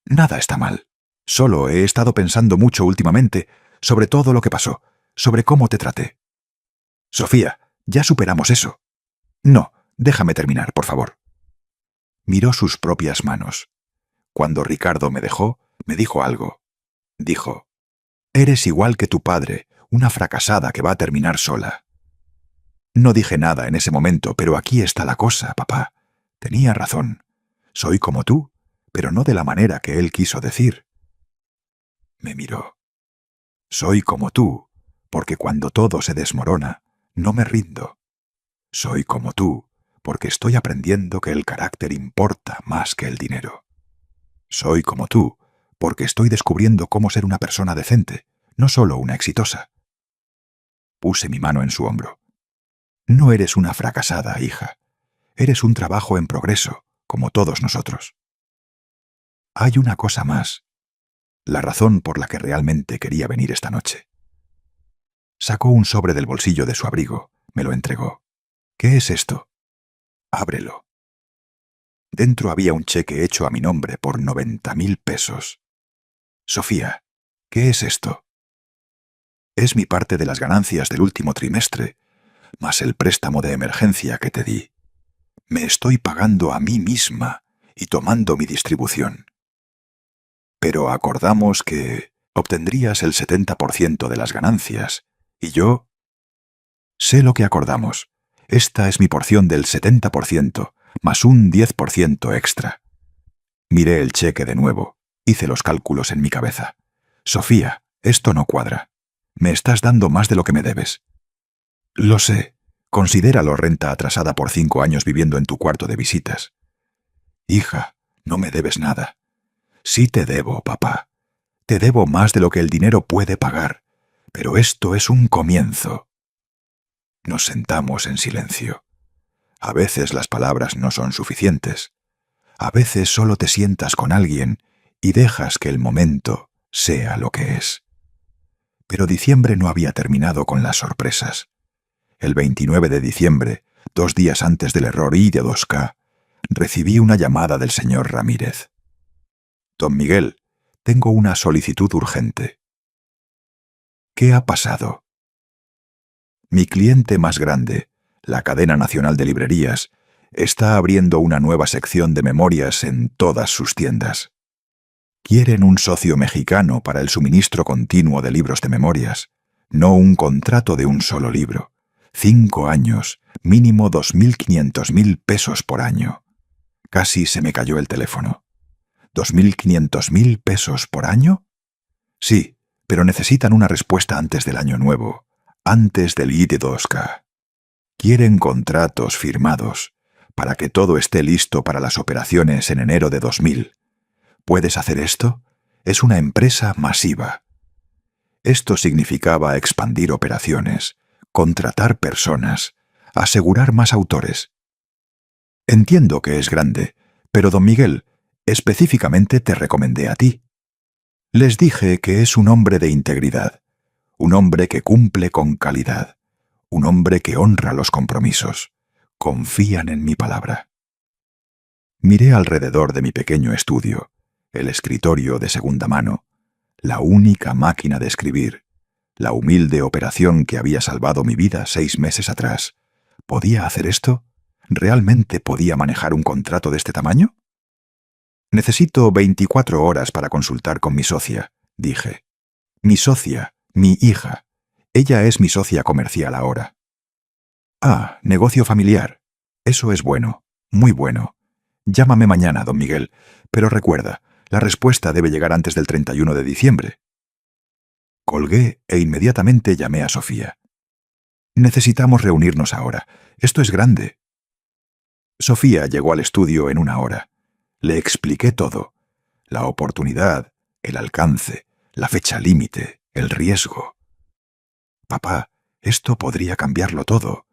[SPEAKER 1] «Nada está mal. Solo he estado pensando mucho últimamente sobre todo lo que pasó, sobre cómo te traté». «Sofía, ya superamos eso». «No, déjame terminar, por favor». Miró sus propias manos. Cuando Ricardo me dejó, me dijo algo. Dijo: «Eres igual que tu padre, una fracasada que va a terminar sola». No dije nada en ese momento, pero aquí está la cosa, papá. Tenía razón. Soy como tú, pero no de la manera que él quiso decir. Me miró. Soy como tú, porque cuando todo se desmorona, no me rindo. Soy como tú, porque estoy aprendiendo que el carácter importa más que el dinero. Soy como tú, porque estoy descubriendo cómo ser una persona decente, no solo una exitosa. Puse mi mano en su hombro. No eres una fracasada, hija. Eres un trabajo en progreso, como todos nosotros. Hay una cosa más. La razón por la que realmente quería venir esta noche. Sacó un sobre del bolsillo de su abrigo, me lo entregó. ¿Qué es esto? Ábrelo. Dentro había un cheque hecho a mi nombre por 90.000 pesos. Sofía, ¿qué es esto? Es mi parte de las ganancias del último trimestre, más el préstamo de emergencia que te di. Me estoy pagando a mí misma y tomando mi distribución. Pero acordamos que obtendrías el 70% de las ganancias, y yo... Sé lo que acordamos. Esta es mi porción del 70%, más un 10% extra. Miré el cheque de nuevo. Hice los cálculos en mi cabeza. Sofía, esto no cuadra. Me estás dando más de lo que me debes. Lo sé. Considéralo renta atrasada por 5 años viviendo en tu cuarto de visitas. Hija, no me debes nada. Sí te debo, papá. Te debo más de lo que el dinero puede pagar. Pero esto es un comienzo. Nos sentamos en silencio. A veces las palabras no son suficientes. A veces solo te sientas con alguien y dejas que el momento sea lo que es. Pero diciembre no había terminado con las sorpresas. El 29 de diciembre, 2 días antes del error I de 2K, recibí una llamada del señor Ramírez. «Don Miguel, tengo una solicitud urgente». «¿Qué ha pasado?» «Mi cliente más grande, la cadena nacional de librerías, está abriendo una nueva sección de memorias en todas sus tiendas. Quieren un socio mexicano para el suministro continuo de libros de memorias, no un contrato de un solo libro. 5 años, mínimo 2.500.000 pesos por año». Casi se me cayó el teléfono. ¿2.500.000 pesos por año? Sí, pero necesitan una respuesta antes del año nuevo, antes del I de 2K. Quieren contratos firmados para que todo esté listo para las operaciones en enero de 2000. ¿Puedes hacer esto? Es una empresa masiva. Esto significaba expandir operaciones, contratar personas, asegurar más autores. Entiendo que es grande, pero don Miguel, específicamente te recomendé a ti. Les dije que es un hombre de integridad, un hombre que cumple con calidad, un hombre que honra los compromisos. Confían en mi palabra. Miré alrededor de mi pequeño estudio, el escritorio de segunda mano, la única máquina de escribir, la humilde operación que había salvado mi vida 6 meses atrás. ¿Podía hacer esto? ¿Realmente podía manejar un contrato de este tamaño? Necesito 24 horas para consultar con mi socia, dije. Mi socia, mi hija. Ella es mi socia comercial ahora. Ah, negocio familiar. Eso es bueno, muy bueno. Llámame mañana, don Miguel, pero recuerda, la respuesta debe llegar antes del 31 de diciembre. Colgué e inmediatamente llamé a Sofía. Necesitamos reunirnos ahora. Esto es grande. Sofía llegó al estudio en 1 hora. Le expliqué todo. La oportunidad, el alcance, la fecha límite, el riesgo. Papá, esto podría cambiarlo todo.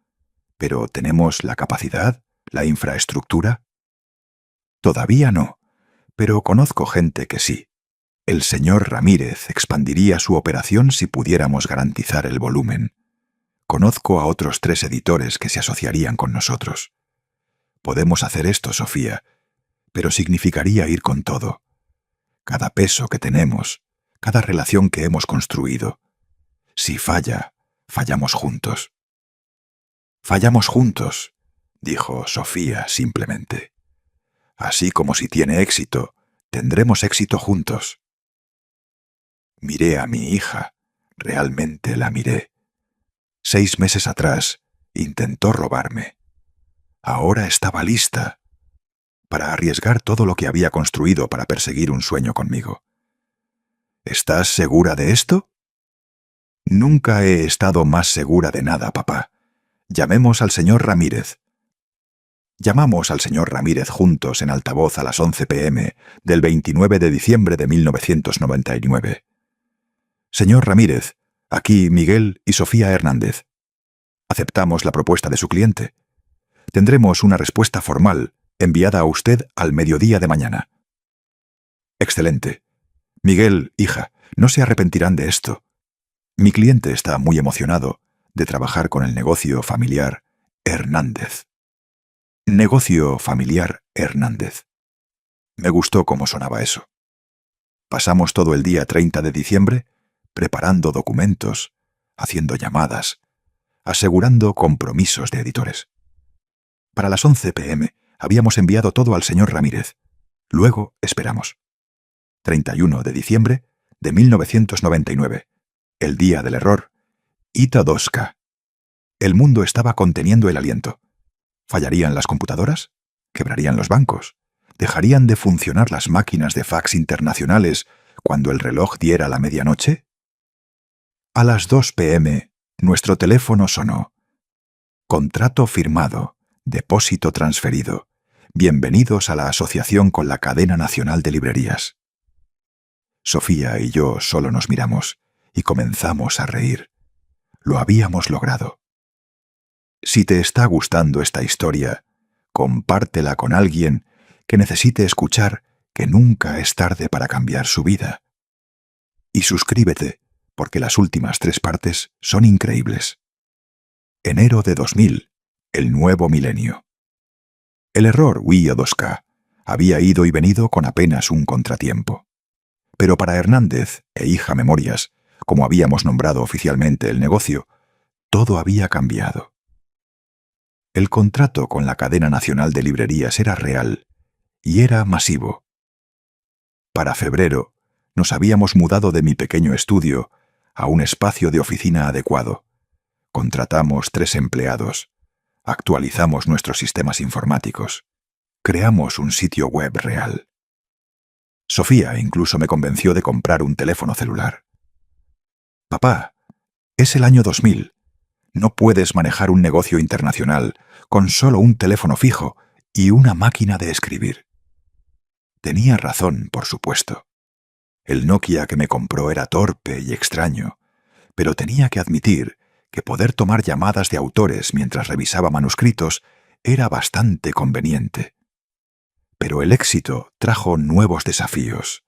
[SPEAKER 1] ¿Pero tenemos la capacidad, la infraestructura? Todavía no, pero conozco gente que sí. El señor Ramírez expandiría su operación si pudiéramos garantizar el volumen. Conozco a otros 3 editores que se asociarían con nosotros. Podemos hacer esto, Sofía, pero significaría ir con todo. Cada peso que tenemos, cada relación que hemos construido. Si falla, fallamos juntos. Fallamos juntos, dijo Sofía simplemente. Así como si tiene éxito, tendremos éxito juntos. Miré a mi hija, realmente la miré. 6 meses atrás, intentó robarme. Ahora estaba lista para arriesgar todo lo que había construido para perseguir un sueño conmigo. ¿Estás segura de esto? Nunca he estado más segura de nada, papá. Llamemos al señor Ramírez. Llamamos al señor Ramírez juntos en altavoz a las 11 p.m. del 29 de diciembre de 1999. Señor Ramírez, aquí Miguel y Sofía Hernández. Aceptamos la propuesta de su cliente. Tendremos una respuesta formal enviada a usted al mediodía de mañana. Excelente. Miguel, hija, no se arrepentirán de esto. Mi cliente está muy emocionado de trabajar con el negocio familiar Hernández. Negocio familiar Hernández. Me gustó cómo sonaba eso. Pasamos todo el día 30 de diciembre preparando documentos, haciendo llamadas, asegurando compromisos de editores. Para las 11 p.m. habíamos enviado todo al señor Ramírez. Luego esperamos. 31 de diciembre de 1999. El día del error. Ita Doska. El mundo estaba conteniendo el aliento. ¿Fallarían las computadoras? ¿Quebrarían los bancos? ¿Dejarían de funcionar las máquinas de fax internacionales cuando el reloj diera la medianoche? A las 2 p.m. nuestro teléfono sonó. Contrato firmado. Depósito transferido. Bienvenidos a la asociación con la Cadena Nacional de Librerías. Sofía y yo solo nos miramos y comenzamos a reír. Lo habíamos logrado. Si te está gustando esta historia, compártela con alguien que necesite escuchar que nunca es tarde para cambiar su vida. Y suscríbete, porque las últimas 3 partes son increíbles. Enero de 2000, el nuevo milenio. El error Wii 2K había ido y venido con apenas un contratiempo. Pero para Hernández e Hija Memorias, como habíamos nombrado oficialmente el negocio, todo había cambiado. El contrato con la Cadena Nacional de Librerías era real y era masivo. Para febrero, nos habíamos mudado de mi pequeño estudio a un espacio de oficina adecuado. Contratamos 3 empleados. Actualizamos nuestros sistemas informáticos. Creamos un sitio web real. Sofía incluso me convenció de comprar un teléfono celular. Papá, es el año 2000. No puedes manejar un negocio internacional con solo un teléfono fijo y una máquina de escribir. Tenía razón, por supuesto. El Nokia que me compró era torpe y extraño, pero tenía que admitir que poder tomar llamadas de autores mientras revisaba manuscritos era bastante conveniente. Pero el éxito trajo nuevos desafíos.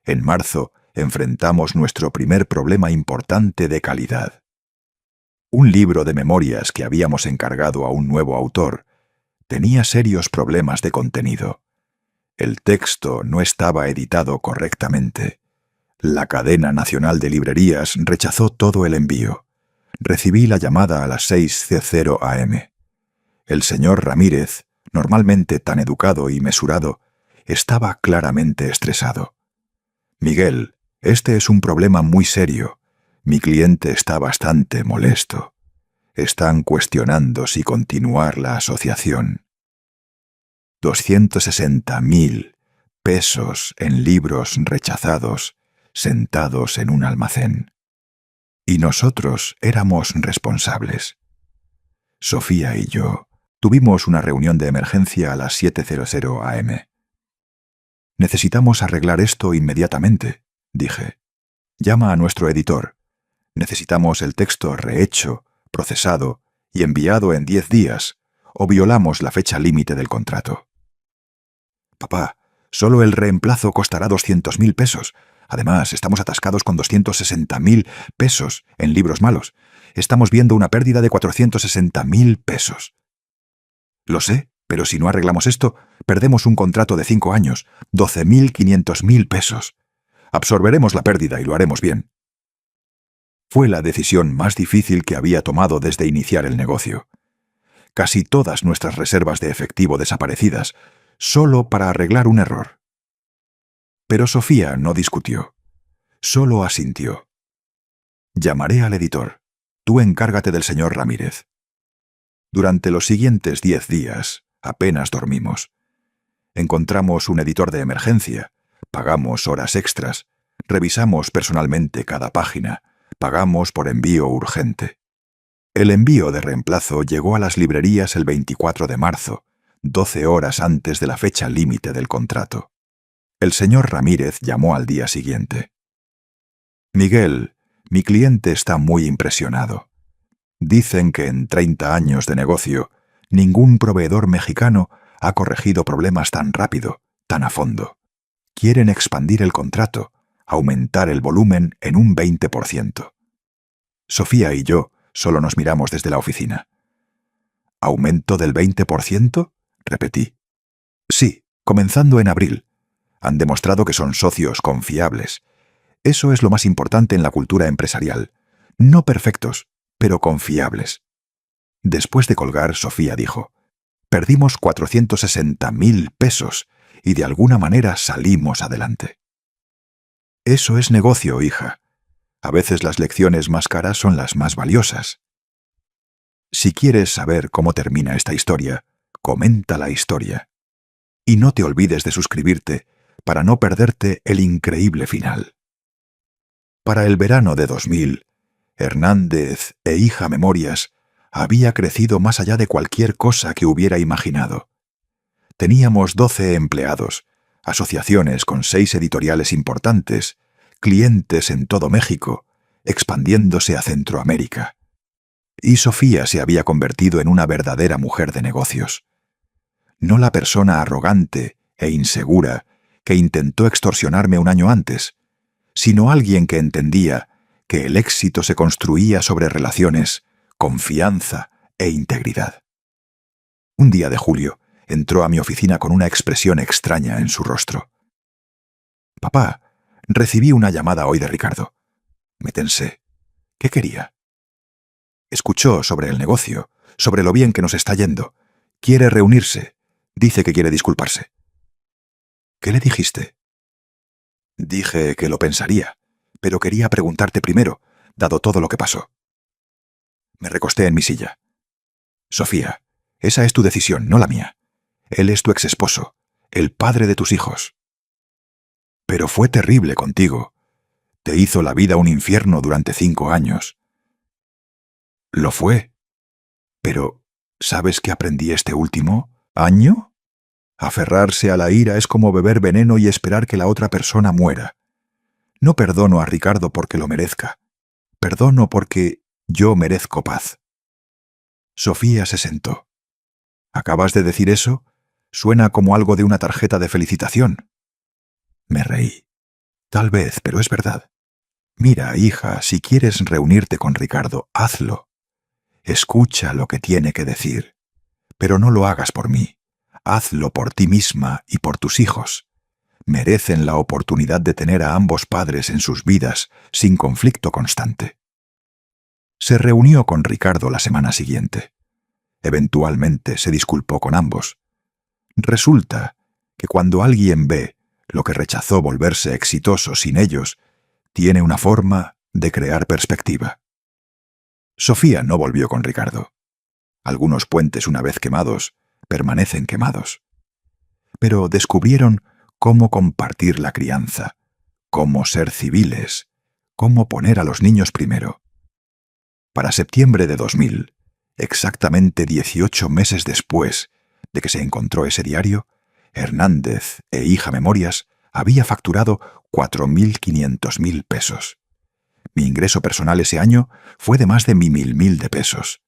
[SPEAKER 1] En marzo enfrentamos nuestro primer problema importante de calidad. Un libro de memorias que habíamos encargado a un nuevo autor tenía serios problemas de contenido. El texto no estaba editado correctamente. La Cadena Nacional de Librerías rechazó todo el envío. Recibí la llamada a las 6:00 a.m. El señor Ramírez, normalmente tan educado y mesurado, estaba claramente estresado. Miguel, este es un problema muy serio. Mi cliente está bastante molesto. Están cuestionando si continuar la asociación. 260.000 pesos en libros rechazados, sentados en un almacén. Y nosotros éramos responsables. Sofía y yo tuvimos una reunión de emergencia a las 7:00 am. Necesitamos arreglar esto inmediatamente, dije. Llama a nuestro editor. Necesitamos el texto rehecho, procesado y enviado en 10 días, o violamos la fecha límite del contrato. Papá, solo el reemplazo costará 200.000 pesos. Además, estamos atascados con 260.000 pesos en libros malos. Estamos viendo una pérdida de 460.000 pesos. Lo sé, pero si no arreglamos esto, perdemos un contrato de 5 años, 12.500.000 pesos. Absorberemos la pérdida y lo haremos bien. Fue la decisión más difícil que había tomado desde iniciar el negocio. Casi todas nuestras reservas de efectivo desaparecidas, solo para arreglar un error. Pero Sofía no discutió, solo asintió. Llamaré al editor. Tú encárgate del señor Ramírez. Durante los siguientes 10 días, apenas dormimos. Encontramos un editor de emergencia, pagamos horas extras, revisamos personalmente cada página, pagamos por envío urgente. El envío de reemplazo llegó a las librerías el 24 de marzo, 12 horas antes de la fecha límite del contrato. El señor Ramírez llamó al día siguiente. Miguel, mi cliente está muy impresionado. Dicen que en 30 años de negocio, ningún proveedor mexicano ha corregido problemas tan rápido, tan a fondo. Quieren expandir el contrato, aumentar el volumen en un 20%. Sofía y yo solo nos miramos desde la oficina. ¿Aumento del 20%? Repetí. Sí, comenzando en abril. Han demostrado que son socios confiables. Eso es lo más importante en la cultura empresarial. No perfectos, pero confiables. Después de colgar, Sofía dijo, perdimos 460.000 pesos y de alguna manera salimos adelante. Eso es negocio, hija. A veces las lecciones más caras son las más valiosas. Si quieres saber cómo termina esta historia, comenta la historia. Y no te olvides de suscribirte para no perderte el increíble final. Para el verano de 2000, Hernández e Hija Memorias había crecido más allá de cualquier cosa que hubiera imaginado. Teníamos 12 empleados, asociaciones con 6 editoriales importantes, clientes en todo México, expandiéndose a Centroamérica. Y Sofía se había convertido en una verdadera mujer de negocios. No la persona arrogante e insegura que intentó extorsionarme un año antes, sino alguien que entendía que el éxito se construía sobre relaciones, confianza e integridad. Un día de julio, entró a mi oficina con una expresión extraña en su rostro. «Papá, recibí una llamada hoy de Ricardo». Me tensé. ¿Qué quería? Escuchó sobre el negocio, sobre lo bien que nos está yendo. Quiere reunirse. Dice que quiere disculparse. ¿Qué le dijiste? Dije que lo pensaría, pero quería preguntarte primero, dado todo lo que pasó. Me recosté en mi silla. Sofía, esa es tu decisión, no la mía. Él es tu exesposo, el padre de tus hijos. Pero fue terrible contigo. Te hizo la vida un infierno durante 5 años. Lo fue. Pero, ¿sabes qué aprendí este último año? Aferrarse a la ira es como beber veneno y esperar que la otra persona muera. No perdono a Ricardo porque lo merezca. Perdono porque yo merezco paz. Sofía se sentó. ¿Acabas de decir eso? Suena como algo de una tarjeta de felicitación. Me reí. Tal vez, pero es verdad. Mira, hija, si quieres reunirte con Ricardo, hazlo. Escucha lo que tiene que decir. Pero no lo hagas por mí. Hazlo por ti misma y por tus hijos. Merecen la oportunidad de tener a ambos padres en sus vidas sin conflicto constante. Se reunió con Ricardo la semana siguiente. Eventualmente se disculpó con ambos. Resulta que cuando alguien ve lo que rechazó volverse exitoso sin ellos, tiene una forma de crear perspectiva. Sofía no volvió con Ricardo. Algunos puentes, una vez quemados, permanecen quemados. Pero descubrieron cómo compartir la crianza, cómo ser civiles, cómo poner a los niños primero. Para septiembre de 2000, exactamente 18 meses después de que se encontró ese diario, Hernández e Hija Memorias había facturado 4.500.000 pesos. Mi ingreso personal ese año fue de más de 1.000 de pesos.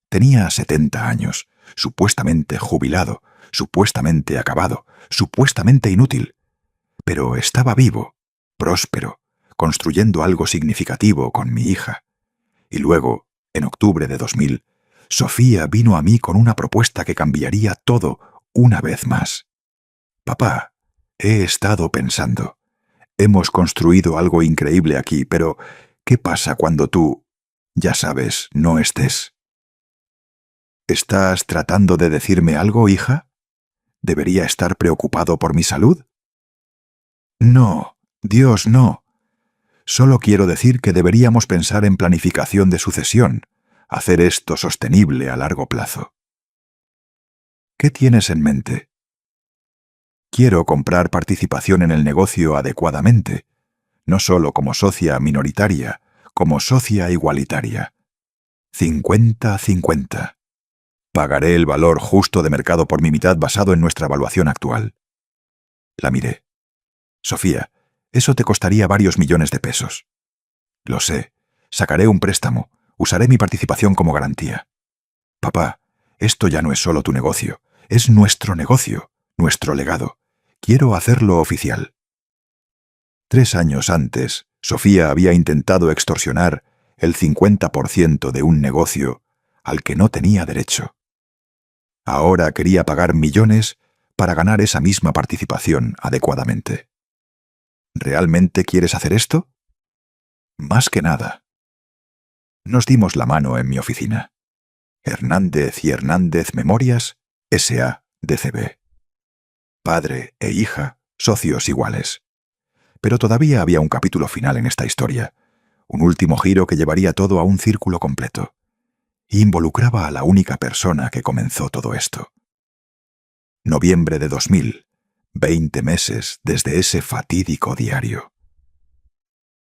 [SPEAKER 1] Tenía 70 años, supuestamente jubilado, supuestamente acabado, supuestamente inútil. Pero estaba vivo, próspero, construyendo algo significativo con mi hija. Y luego, en octubre de 2000, Sofía vino a mí con una propuesta que cambiaría todo una vez más. Papá, he estado pensando. Hemos construido algo increíble aquí, pero ¿qué pasa cuando tú, ya sabes, no estés? ¿Estás tratando de decirme algo, hija? ¿Debería estar preocupado por mi salud? No, Dios, no. Solo quiero decir que deberíamos pensar en planificación de sucesión, hacer esto sostenible a largo plazo. ¿Qué tienes en mente? Quiero comprar participación en el negocio adecuadamente, no solo como socia minoritaria, como socia igualitaria. 50-50. Pagaré el valor justo de mercado por mi mitad basado en nuestra evaluación actual. La miré. Sofía, eso te costaría varios millones de pesos. Lo sé. Sacaré un préstamo. Usaré mi participación como garantía. Papá, esto ya no es solo tu negocio. Es nuestro negocio, nuestro legado. Quiero hacerlo oficial. 3 años antes, Sofía había intentado extorsionar el 50% de un negocio al que no tenía derecho. Ahora quería pagar millones para ganar esa misma participación adecuadamente. ¿Realmente quieres hacer esto? Más que nada. Nos dimos la mano en mi oficina. Hernández y Hernández Memorias, S.A. DCB. Padre e hija, socios iguales. Pero todavía había un capítulo final en esta historia, un último giro que llevaría todo a un círculo completo. Involucraba a la única persona que comenzó todo esto. Noviembre de 2000, 20 meses desde ese fatídico diario.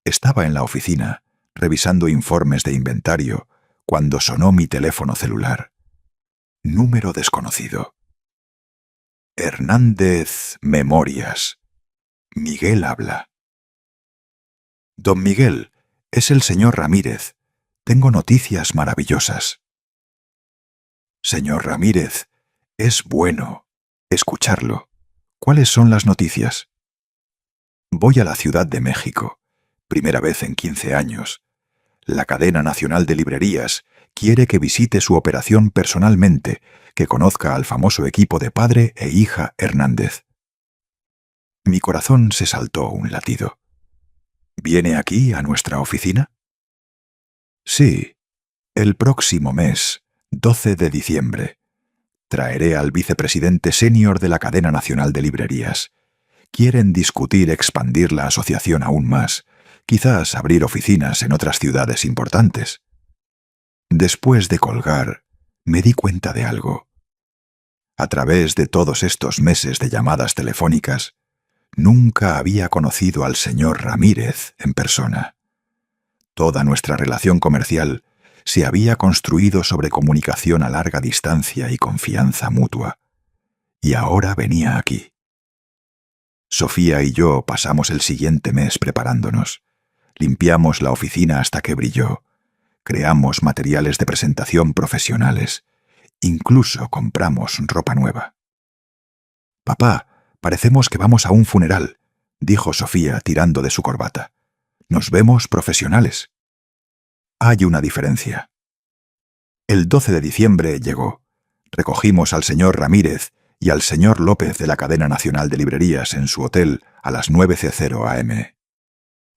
[SPEAKER 1] Estaba en la oficina, revisando informes de inventario, cuando sonó mi teléfono celular. Número desconocido. Hernández Memorias. Miguel habla. Don Miguel, es el señor Ramírez. Tengo noticias maravillosas. Señor Ramírez, es bueno escucharlo. ¿Cuáles son las noticias? Voy a la Ciudad de México, primera vez en 15 años. La cadena nacional de librerías quiere que visite su operación personalmente, que conozca al famoso equipo de padre e hija Hernández. Mi corazón se saltó un latido. ¿Viene aquí, a nuestra oficina? Sí, el próximo mes, 12 de diciembre. Traeré al vicepresidente senior de la cadena nacional de librerías. Quieren discutir expandir la asociación aún más, quizás abrir oficinas en otras ciudades importantes. Después de colgar, me di cuenta de algo. A través de todos estos meses de llamadas telefónicas, nunca había conocido al señor Ramírez en persona. Toda nuestra relación comercial se había construido sobre comunicación a larga distancia y confianza mutua. Y ahora venía aquí. Sofía y yo pasamos el siguiente mes preparándonos. Limpiamos la oficina hasta que brilló. Creamos materiales de presentación profesionales. Incluso compramos ropa nueva. Papá, parecemos que vamos a un funeral, dijo Sofía tirando de su corbata. Nos vemos profesionales. Hay una diferencia. El 12 de diciembre llegó. Recogimos al señor Ramírez y al señor López de la cadena nacional de librerías en su hotel a las 9:00 am.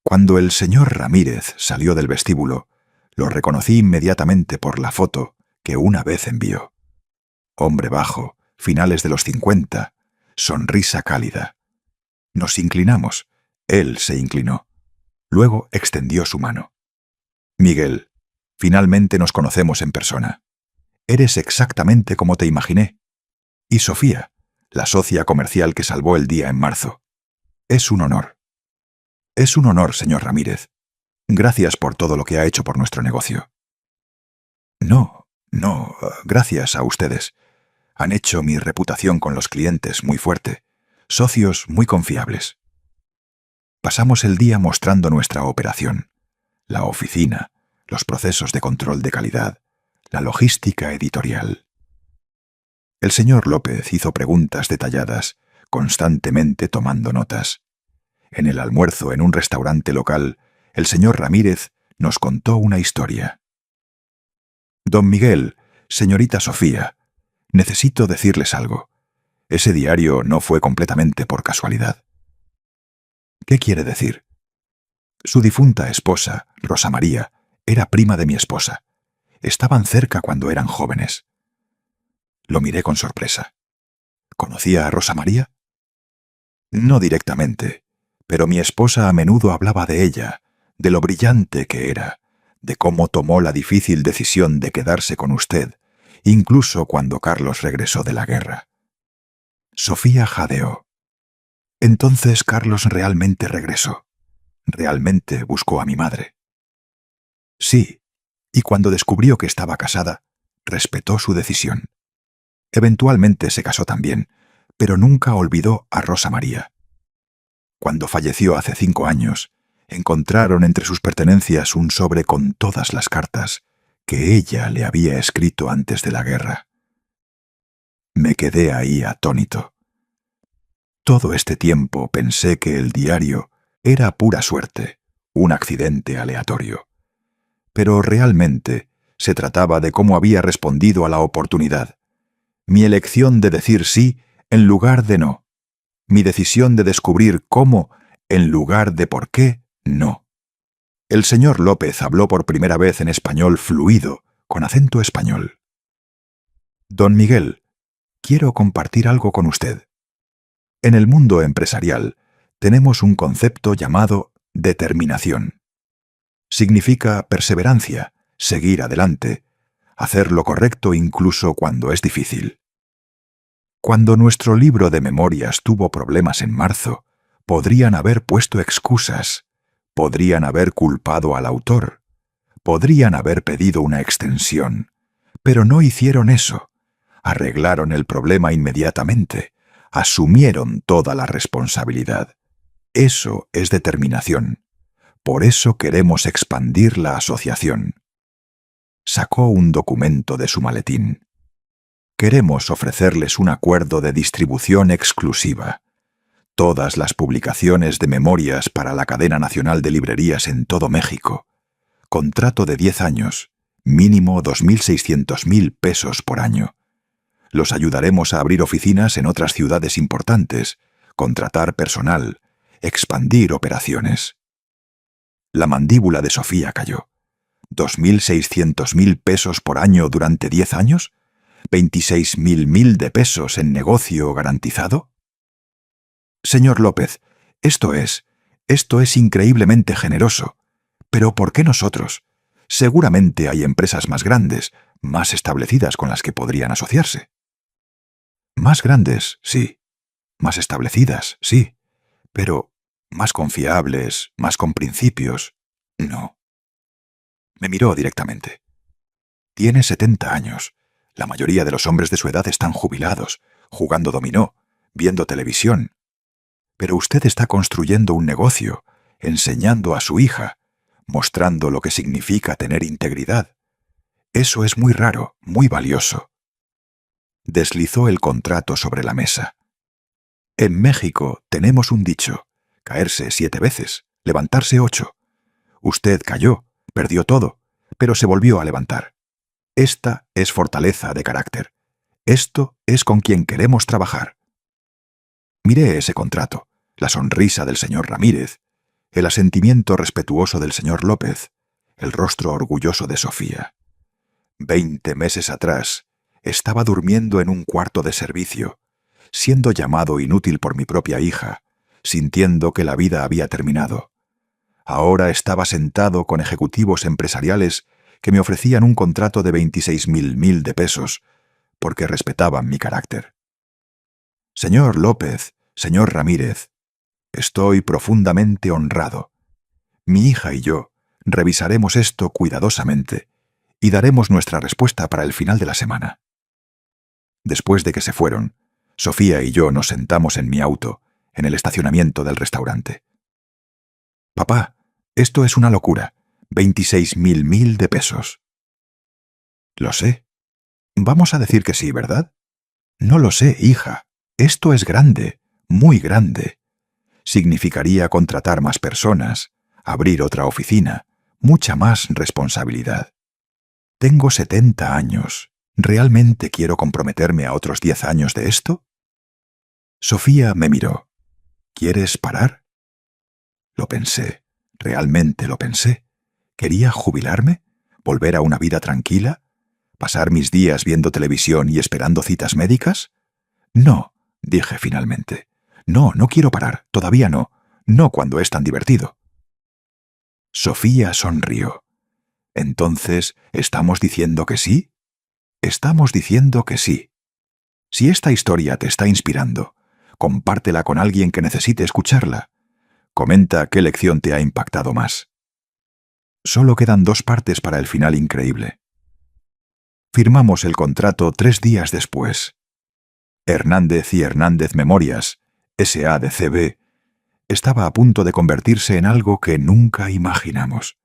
[SPEAKER 1] Cuando el señor Ramírez salió del vestíbulo, lo reconocí inmediatamente por la foto que una vez envió. Hombre bajo, finales de los 50, sonrisa cálida. Nos inclinamos. Él se inclinó. Luego extendió su mano. Miguel, Finalmente nos conocemos en persona. Eres exactamente como te imaginé. Y Sofía, la socia comercial que salvó el día en marzo. Es un honor. Es un honor, señor Ramírez. Gracias por todo lo que ha hecho por nuestro negocio. No, gracias a ustedes. Han hecho mi reputación con los clientes muy fuerte, socios muy confiables. Pasamos el día mostrando nuestra operación, la oficina, los procesos de control de calidad, la logística editorial. El señor López hizo preguntas detalladas, constantemente tomando notas. En el almuerzo en un restaurante local, el señor Ramírez nos contó una historia. Don Miguel, señorita Sofía, necesito decirles algo. Ese diario no fue completamente por casualidad. ¿Qué quiere decir? Su difunta esposa, Rosa María, era prima de mi esposa. Estaban cerca cuando eran jóvenes. Lo miré con sorpresa. ¿Conocía a Rosa María? No directamente, pero mi esposa a menudo hablaba de ella, de lo brillante que era, de cómo tomó la difícil decisión de quedarse con usted, incluso cuando Carlos regresó de la guerra. Sofía jadeó. Entonces Carlos realmente regresó. Realmente buscó a mi madre. Sí, y cuando descubrió que estaba casada, respetó su decisión. Eventualmente se casó también, pero nunca olvidó a Rosa María. Cuando falleció hace 5 años, encontraron entre sus pertenencias un sobre con todas las cartas que ella le había escrito antes de la guerra. Me quedé ahí atónito. Todo este tiempo pensé que el diario era pura suerte, un accidente aleatorio. Pero realmente se trataba de cómo había respondido a la oportunidad. Mi elección de decir sí en lugar de no. Mi decisión de descubrir cómo en lugar de por qué no. El señor López habló por primera vez en español fluido, con acento español. Don Miguel, quiero compartir algo con usted. En el mundo empresarial tenemos un concepto llamado determinación. Significa perseverancia, seguir adelante, hacer lo correcto incluso cuando es difícil. Cuando nuestro libro de memorias tuvo problemas en marzo, podrían haber puesto excusas, podrían haber culpado al autor, podrían haber pedido una extensión, pero no hicieron eso. Arreglaron el problema inmediatamente, asumieron toda la responsabilidad. Eso es determinación. Por eso queremos expandir la asociación. Sacó un documento de su maletín. Queremos ofrecerles un acuerdo de distribución exclusiva. Todas las publicaciones de memorias para la cadena nacional de librerías en todo México. Contrato de 10 años, mínimo 2.600.000 pesos por año. Los ayudaremos a abrir oficinas en otras ciudades importantes, contratar personal, expandir operaciones. La mandíbula de Sofía cayó. ¿2.600.000 pesos por año durante 10 años? ¿26.000 de pesos en negocio garantizado? Señor López, esto es increíblemente generoso. Pero ¿por qué nosotros? Seguramente hay empresas más grandes, más establecidas con las que podrían asociarse. Más grandes, sí. Más establecidas, sí. Pero más confiables, más con principios, no. Me miró directamente. Tiene 70 años. La mayoría de los hombres de su edad están jubilados, jugando dominó, viendo televisión. Pero usted está construyendo un negocio, enseñando a su hija, mostrando lo que significa tener integridad. Eso es muy raro, muy valioso. Deslizó el contrato sobre la mesa. En México tenemos un dicho: caerse 7 veces, levantarse 8. Usted cayó, perdió todo, pero se volvió a levantar. Esta es fortaleza de carácter. Esto es con quien queremos trabajar. Miré ese contrato, la sonrisa del señor Ramírez, el asentimiento respetuoso del señor López, el rostro orgulloso de Sofía. 20 meses atrás, estaba durmiendo en un cuarto de servicio, siendo llamado inútil por mi propia hija, sintiendo que la vida había terminado. Ahora estaba sentado con ejecutivos empresariales que me ofrecían un contrato de 26.000 de pesos, porque respetaban mi carácter. Señor López, señor Ramírez, estoy profundamente honrado. Mi hija y yo revisaremos esto cuidadosamente y daremos nuestra respuesta para el final de la semana. Después de que se fueron, Sofía y yo nos sentamos en mi auto, en el estacionamiento del restaurante. Papá, esto es una locura. 26.000 de pesos. Lo sé. Vamos a decir que sí, ¿verdad? No lo sé, hija. Esto es grande, muy grande. Significaría contratar más personas, abrir otra oficina, mucha más responsabilidad. Tengo 70 años. ¿Realmente quiero comprometerme a otros 10 años de esto? Sofía me miró. ¿Quieres parar? Lo pensé, realmente lo pensé. ¿Quería jubilarme? ¿Volver a una vida tranquila? ¿Pasar mis días viendo televisión y esperando citas médicas? No, dije finalmente. No, no quiero parar, todavía no. No cuando es tan divertido. Sofía sonrió. Entonces, ¿estamos diciendo que sí? Estamos diciendo que sí. Si esta historia te está inspirando, compártela con alguien que necesite escucharla. Comenta qué lección te ha impactado más. Solo quedan 2 partes para el final increíble. Firmamos el contrato 3 días después. Hernández y Hernández Memorias, S.A.D.C.B., estaba a punto de convertirse en algo que nunca imaginamos.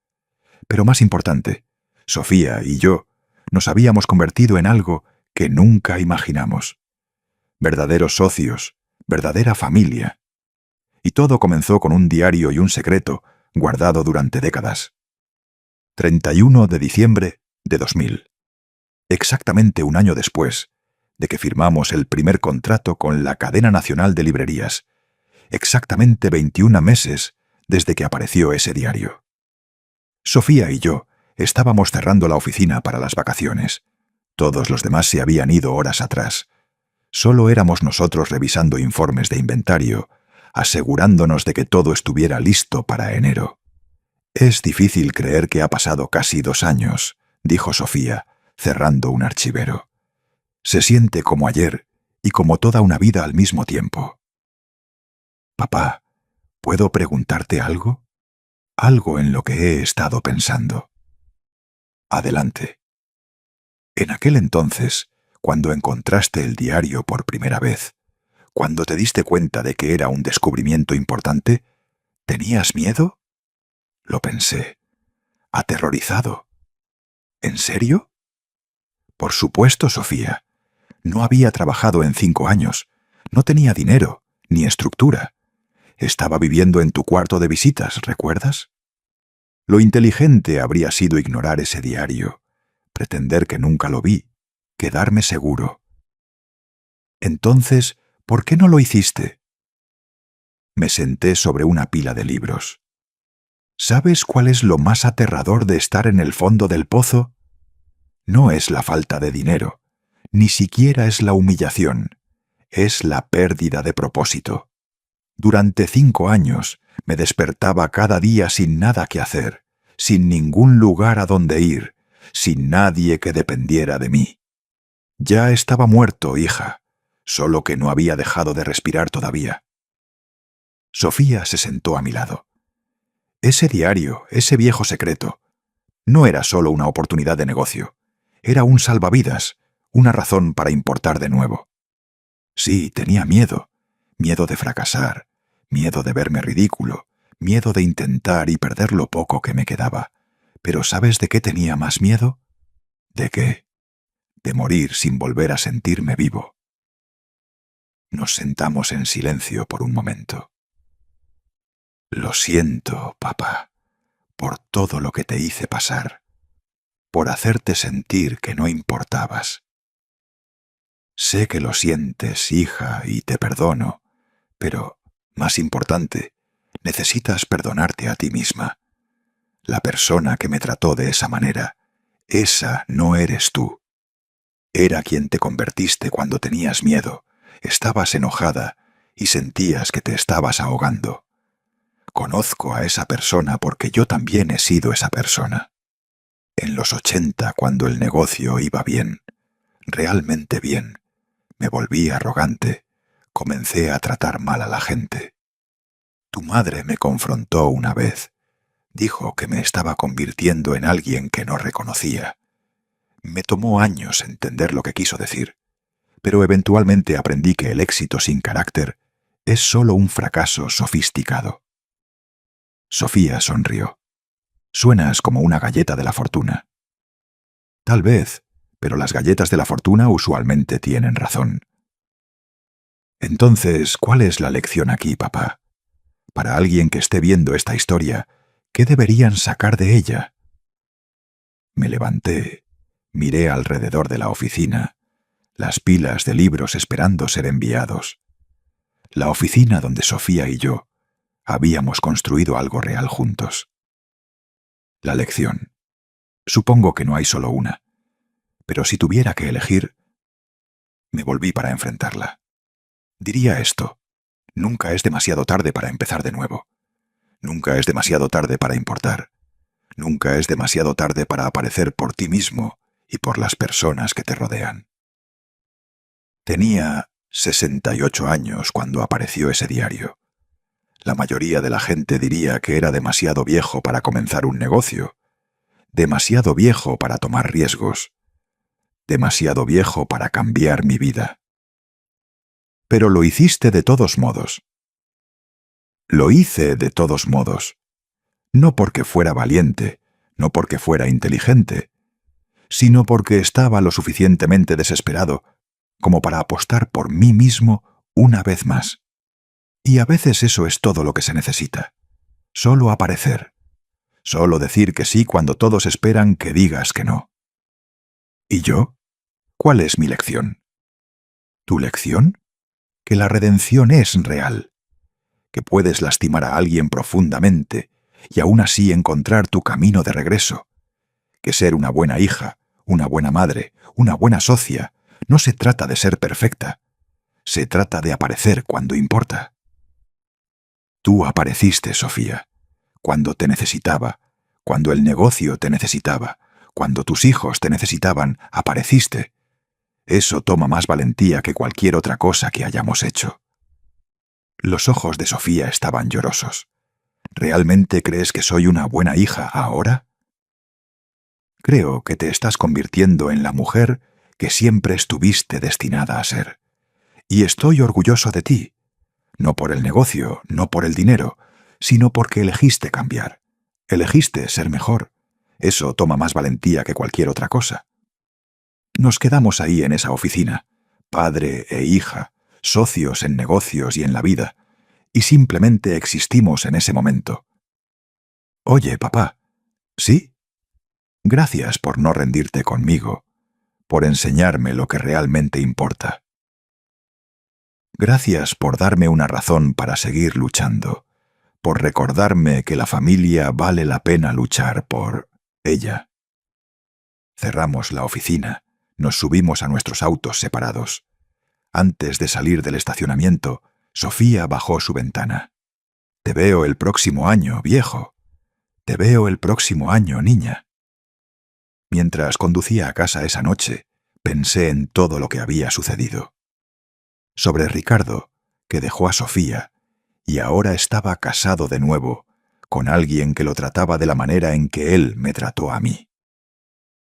[SPEAKER 1] Pero más importante, Sofía y yo nos habíamos convertido en algo que nunca imaginamos. Verdaderos socios, verdadera familia. Y todo comenzó con un diario y un secreto guardado durante décadas. 31 de diciembre de 2000. Exactamente un año después de que firmamos el primer contrato con la Cadena Nacional de Librerías. Exactamente 21 meses desde que apareció ese diario. Sofía y yo estábamos cerrando la oficina para las vacaciones. Todos los demás se habían ido horas atrás. Solo éramos nosotros revisando informes de inventario, asegurándonos de que todo estuviera listo para enero. Es difícil creer que ha pasado casi 2 años, dijo Sofía, cerrando un archivero. Se siente como ayer y como toda una vida al mismo tiempo. Papá, ¿puedo preguntarte algo? Algo en lo que he estado pensando. Adelante. En aquel entonces, cuando encontraste el diario por primera vez, cuando te diste cuenta de que era un descubrimiento importante, ¿tenías miedo? Lo pensé. Aterrorizado. ¿En serio? Por supuesto, Sofía. No había trabajado en 5 años. No tenía dinero, ni estructura. Estaba viviendo en tu cuarto de visitas, ¿recuerdas? Lo inteligente habría sido ignorar ese diario, pretender que nunca lo vi, quedarme seguro. Entonces, ¿por qué no lo hiciste? Me senté sobre una pila de libros. ¿Sabes cuál es lo más aterrador de estar en el fondo del pozo? No es la falta de dinero, ni siquiera es la humillación, es la pérdida de propósito. Durante 5 años me despertaba cada día sin nada que hacer, sin ningún lugar a donde ir, sin nadie que dependiera de mí. Ya estaba muerto, hija, solo que no había dejado de respirar todavía. Sofía se sentó a mi lado. Ese diario, ese viejo secreto, no era solo una oportunidad de negocio, era un salvavidas, una razón para importar de nuevo. Sí, tenía miedo, miedo de fracasar, miedo de verme ridículo, miedo de intentar y perder lo poco que me quedaba. Pero ¿sabes de qué tenía más miedo? ¿De qué? De morir sin volver a sentirme vivo. Nos sentamos en silencio por un momento. Lo siento, papá, por todo lo que te hice pasar, por hacerte sentir que no importabas. Sé que lo sientes, hija, y te perdono, pero, más importante, necesitas perdonarte a ti misma. La persona que me trató de esa manera, esa no eres tú. Era quien te convertiste cuando tenías miedo, estabas enojada y sentías que te estabas ahogando. Conozco a esa persona porque yo también he sido esa persona. En los 80, cuando el negocio iba bien, realmente bien, me volví arrogante, comencé a tratar mal a la gente. Tu madre me confrontó una vez. Dijo que me estaba convirtiendo en alguien que no reconocía. Me tomó años entender lo que quiso decir, pero eventualmente aprendí que el éxito sin carácter es solo un fracaso sofisticado. Sofía sonrió. Suenas como una galleta de la fortuna. Tal vez, pero las galletas de la fortuna usualmente tienen razón. Entonces, ¿cuál es la lección aquí, papá? Para alguien que esté viendo esta historia, ¿qué deberían sacar de ella? Me levanté, miré alrededor de la oficina, las pilas de libros esperando ser enviados. La oficina donde Sofía y yo habíamos construido algo real juntos. La lección. Supongo que no hay solo una, pero si tuviera que elegir, me volví para enfrentarla. Diría esto: nunca es demasiado tarde para empezar de nuevo. Nunca es demasiado tarde para importar. Nunca es demasiado tarde para aparecer por ti mismo y por las personas que te rodean. Tenía 68 años cuando apareció ese diario. La mayoría de la gente diría que era demasiado viejo para comenzar un negocio, demasiado viejo para tomar riesgos, demasiado viejo para cambiar mi vida. Pero lo hiciste de todos modos. Lo hice de todos modos. No porque fuera valiente, no porque fuera inteligente, sino porque estaba lo suficientemente desesperado como para apostar por mí mismo una vez más. Y a veces eso es todo lo que se necesita. Solo aparecer. Solo decir que sí cuando todos esperan que digas que no. ¿Y yo? ¿Cuál es mi lección? ¿Tu lección? Que la redención es real. Que puedes lastimar a alguien profundamente y aún así encontrar tu camino de regreso. Que ser una buena hija, una buena madre, una buena socia, no se trata de ser perfecta. Se trata de aparecer cuando importa. Tú apareciste, Sofía, cuando te necesitaba, cuando el negocio te necesitaba, cuando tus hijos te necesitaban, apareciste. Eso toma más valentía que cualquier otra cosa que hayamos hecho. Los ojos de Sofía estaban llorosos. ¿Realmente crees que soy una buena hija ahora? Creo que te estás convirtiendo en la mujer que siempre estuviste destinada a ser. Y estoy orgulloso de ti. No por el negocio, no por el dinero, sino porque elegiste cambiar. Elegiste ser mejor. Eso toma más valentía que cualquier otra cosa. Nos quedamos ahí en esa oficina, padre e hija, socios en negocios y en la vida, y simplemente existimos en ese momento. Oye, papá, ¿sí? Gracias por no rendirte conmigo, por enseñarme lo que realmente importa. Gracias por darme una razón para seguir luchando, por recordarme que la familia vale la pena luchar por ella. Cerramos la oficina, nos subimos a nuestros autos separados. Antes de salir del estacionamiento, Sofía bajó su ventana. Te veo el próximo año, viejo. Te veo el próximo año, niña. Mientras conducía a casa esa noche, pensé en todo lo que había sucedido. Sobre Ricardo, que dejó a Sofía, y ahora estaba casado de nuevo, con alguien que lo trataba de la manera en que él me trató a mí.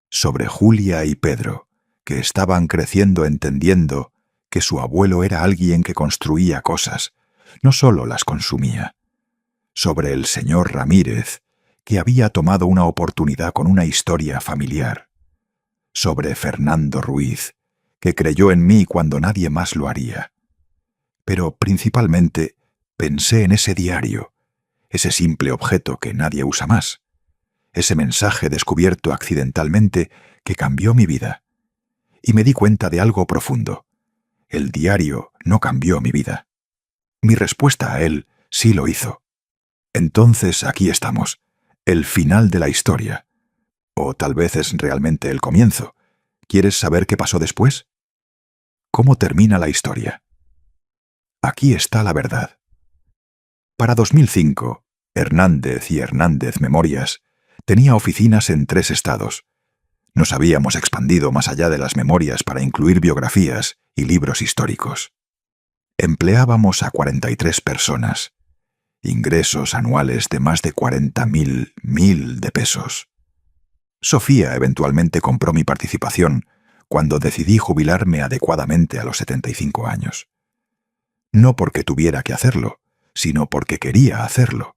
[SPEAKER 1] Sobre Julia y Pedro, que estaban creciendo entendiendo que su abuelo era alguien que construía cosas, no solo las consumía. Sobre el señor Ramírez, que había tomado una oportunidad con una historia familiar. Sobre Fernando Ruiz, que creyó en mí cuando nadie más lo haría. Pero principalmente pensé en ese diario, ese simple objeto que nadie usa más, ese mensaje descubierto accidentalmente que cambió mi vida. Y me di cuenta de algo profundo. El diario no cambió mi vida. Mi respuesta a él sí lo hizo. Entonces aquí estamos, el final de la historia. O tal vez es realmente el comienzo. ¿Quieres saber qué pasó después? ¿Cómo termina la historia? Aquí está la verdad. Para 2005, Hernández y Hernández Memorias Tenía oficinas en 3 estados. Nos habíamos expandido más allá de las memorias para incluir biografías y libros históricos. Empleábamos a 43 personas. Ingresos anuales de más de 40.000 de pesos. Sofía eventualmente compró mi participación cuando decidí jubilarme adecuadamente a los 75 años. No porque tuviera que hacerlo, sino porque quería hacerlo.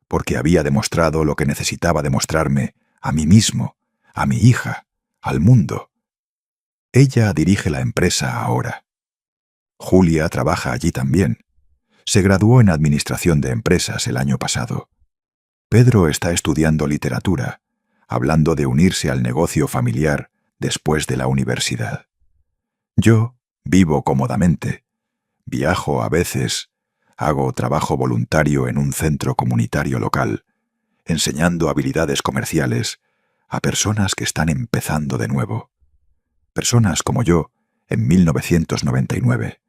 [SPEAKER 1] Porque había demostrado lo que necesitaba demostrarme a mí mismo, a mi hija, al mundo. Ella dirige la empresa ahora. Julia trabaja allí también. Se graduó en Administración de Empresas el año pasado. Pedro está estudiando literatura, hablando de unirse al negocio familiar después de la universidad. Yo vivo cómodamente. Viajo a veces. Hago trabajo voluntario en un centro comunitario local, enseñando habilidades comerciales a personas que están empezando de nuevo. Personas como yo en 1999.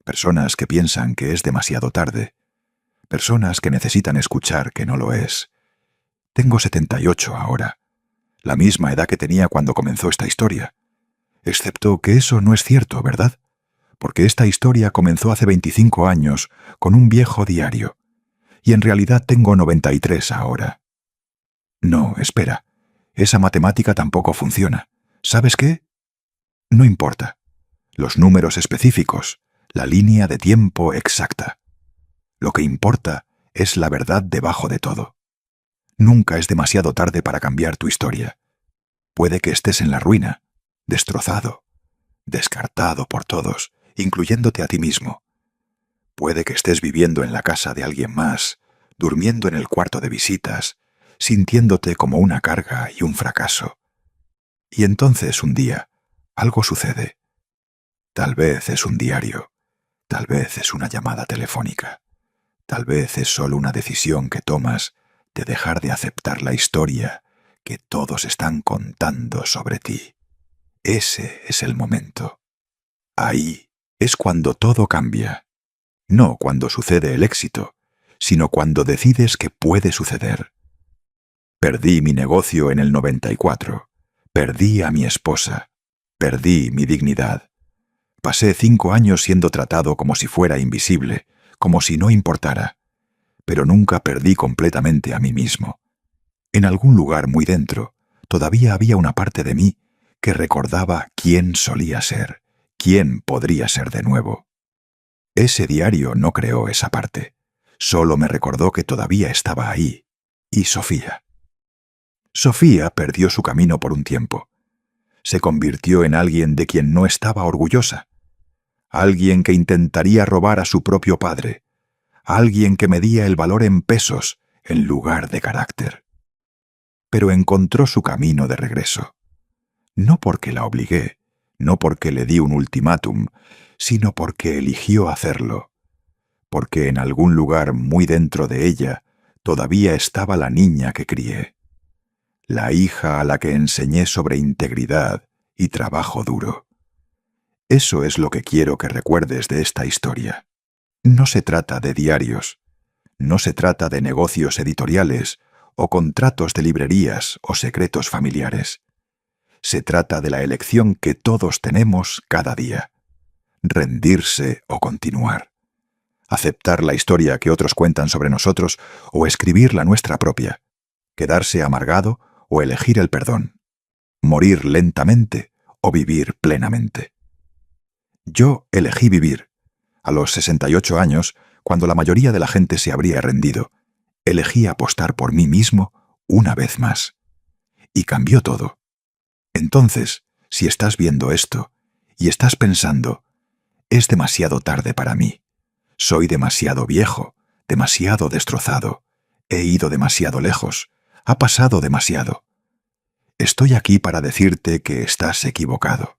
[SPEAKER 1] Personas que piensan que es demasiado tarde. Personas que necesitan escuchar que no lo es. Tengo 78 ahora, la misma edad que tenía cuando comenzó esta historia. Excepto que eso no es cierto, ¿verdad? Porque esta historia comenzó hace 25 años con un viejo diario, y en realidad tengo 93 ahora. No, espera, esa matemática tampoco funciona. ¿Sabes qué? No importa. Los números específicos, la línea de tiempo exacta. Lo que importa es la verdad debajo de todo. Nunca es demasiado tarde para cambiar tu historia. Puede que estés en la ruina, destrozado, descartado por todos, incluyéndote a ti mismo. Puede que estés viviendo en la casa de alguien más, durmiendo en el cuarto de visitas, sintiéndote como una carga y un fracaso. Y entonces un día, algo sucede. Tal vez es un diario, tal vez es una llamada telefónica, tal vez es solo una decisión que tomas de dejar de aceptar la historia que todos están contando sobre ti. Ese es el momento. Ahí es cuando todo cambia. No cuando sucede el éxito, sino cuando decides que puede suceder. Perdí mi negocio en el 94. Perdí a mi esposa. Perdí mi dignidad. Pasé 5 años siendo tratado como si fuera invisible, como si no importara. Pero nunca perdí completamente a mí mismo. En algún lugar muy dentro, todavía había una parte de mí que recordaba quién solía ser, quién podría ser de nuevo. Ese diario no creó esa parte. Solo me recordó que todavía estaba ahí. Y Sofía. Sofía perdió su camino por un tiempo. Se convirtió en alguien de quien no estaba orgullosa. Alguien que intentaría robar a su propio padre. Alguien que medía el valor en pesos en lugar de carácter. Pero encontró su camino de regreso. No porque la obligué, no porque le di un ultimátum, sino porque eligió hacerlo. Porque en algún lugar muy dentro de ella todavía estaba la niña que crié. La hija a la que enseñé sobre integridad y trabajo duro. Eso es lo que quiero que recuerdes de esta historia. No se trata de diarios, no se trata de negocios editoriales o contratos de librerías o secretos familiares. Se trata de la elección que todos tenemos cada día. Rendirse o continuar. Aceptar la historia que otros cuentan sobre nosotros o escribir la nuestra propia. Quedarse amargado o elegir el perdón. Morir lentamente o vivir plenamente. Yo elegí vivir. A los 68 años, cuando la mayoría de la gente se habría rendido, elegí apostar por mí mismo una vez más. Y cambió todo. Entonces, si estás viendo esto y estás pensando, es demasiado tarde para mí, soy demasiado viejo, demasiado destrozado, he ido demasiado lejos, ha pasado demasiado. Estoy aquí para decirte que estás equivocado.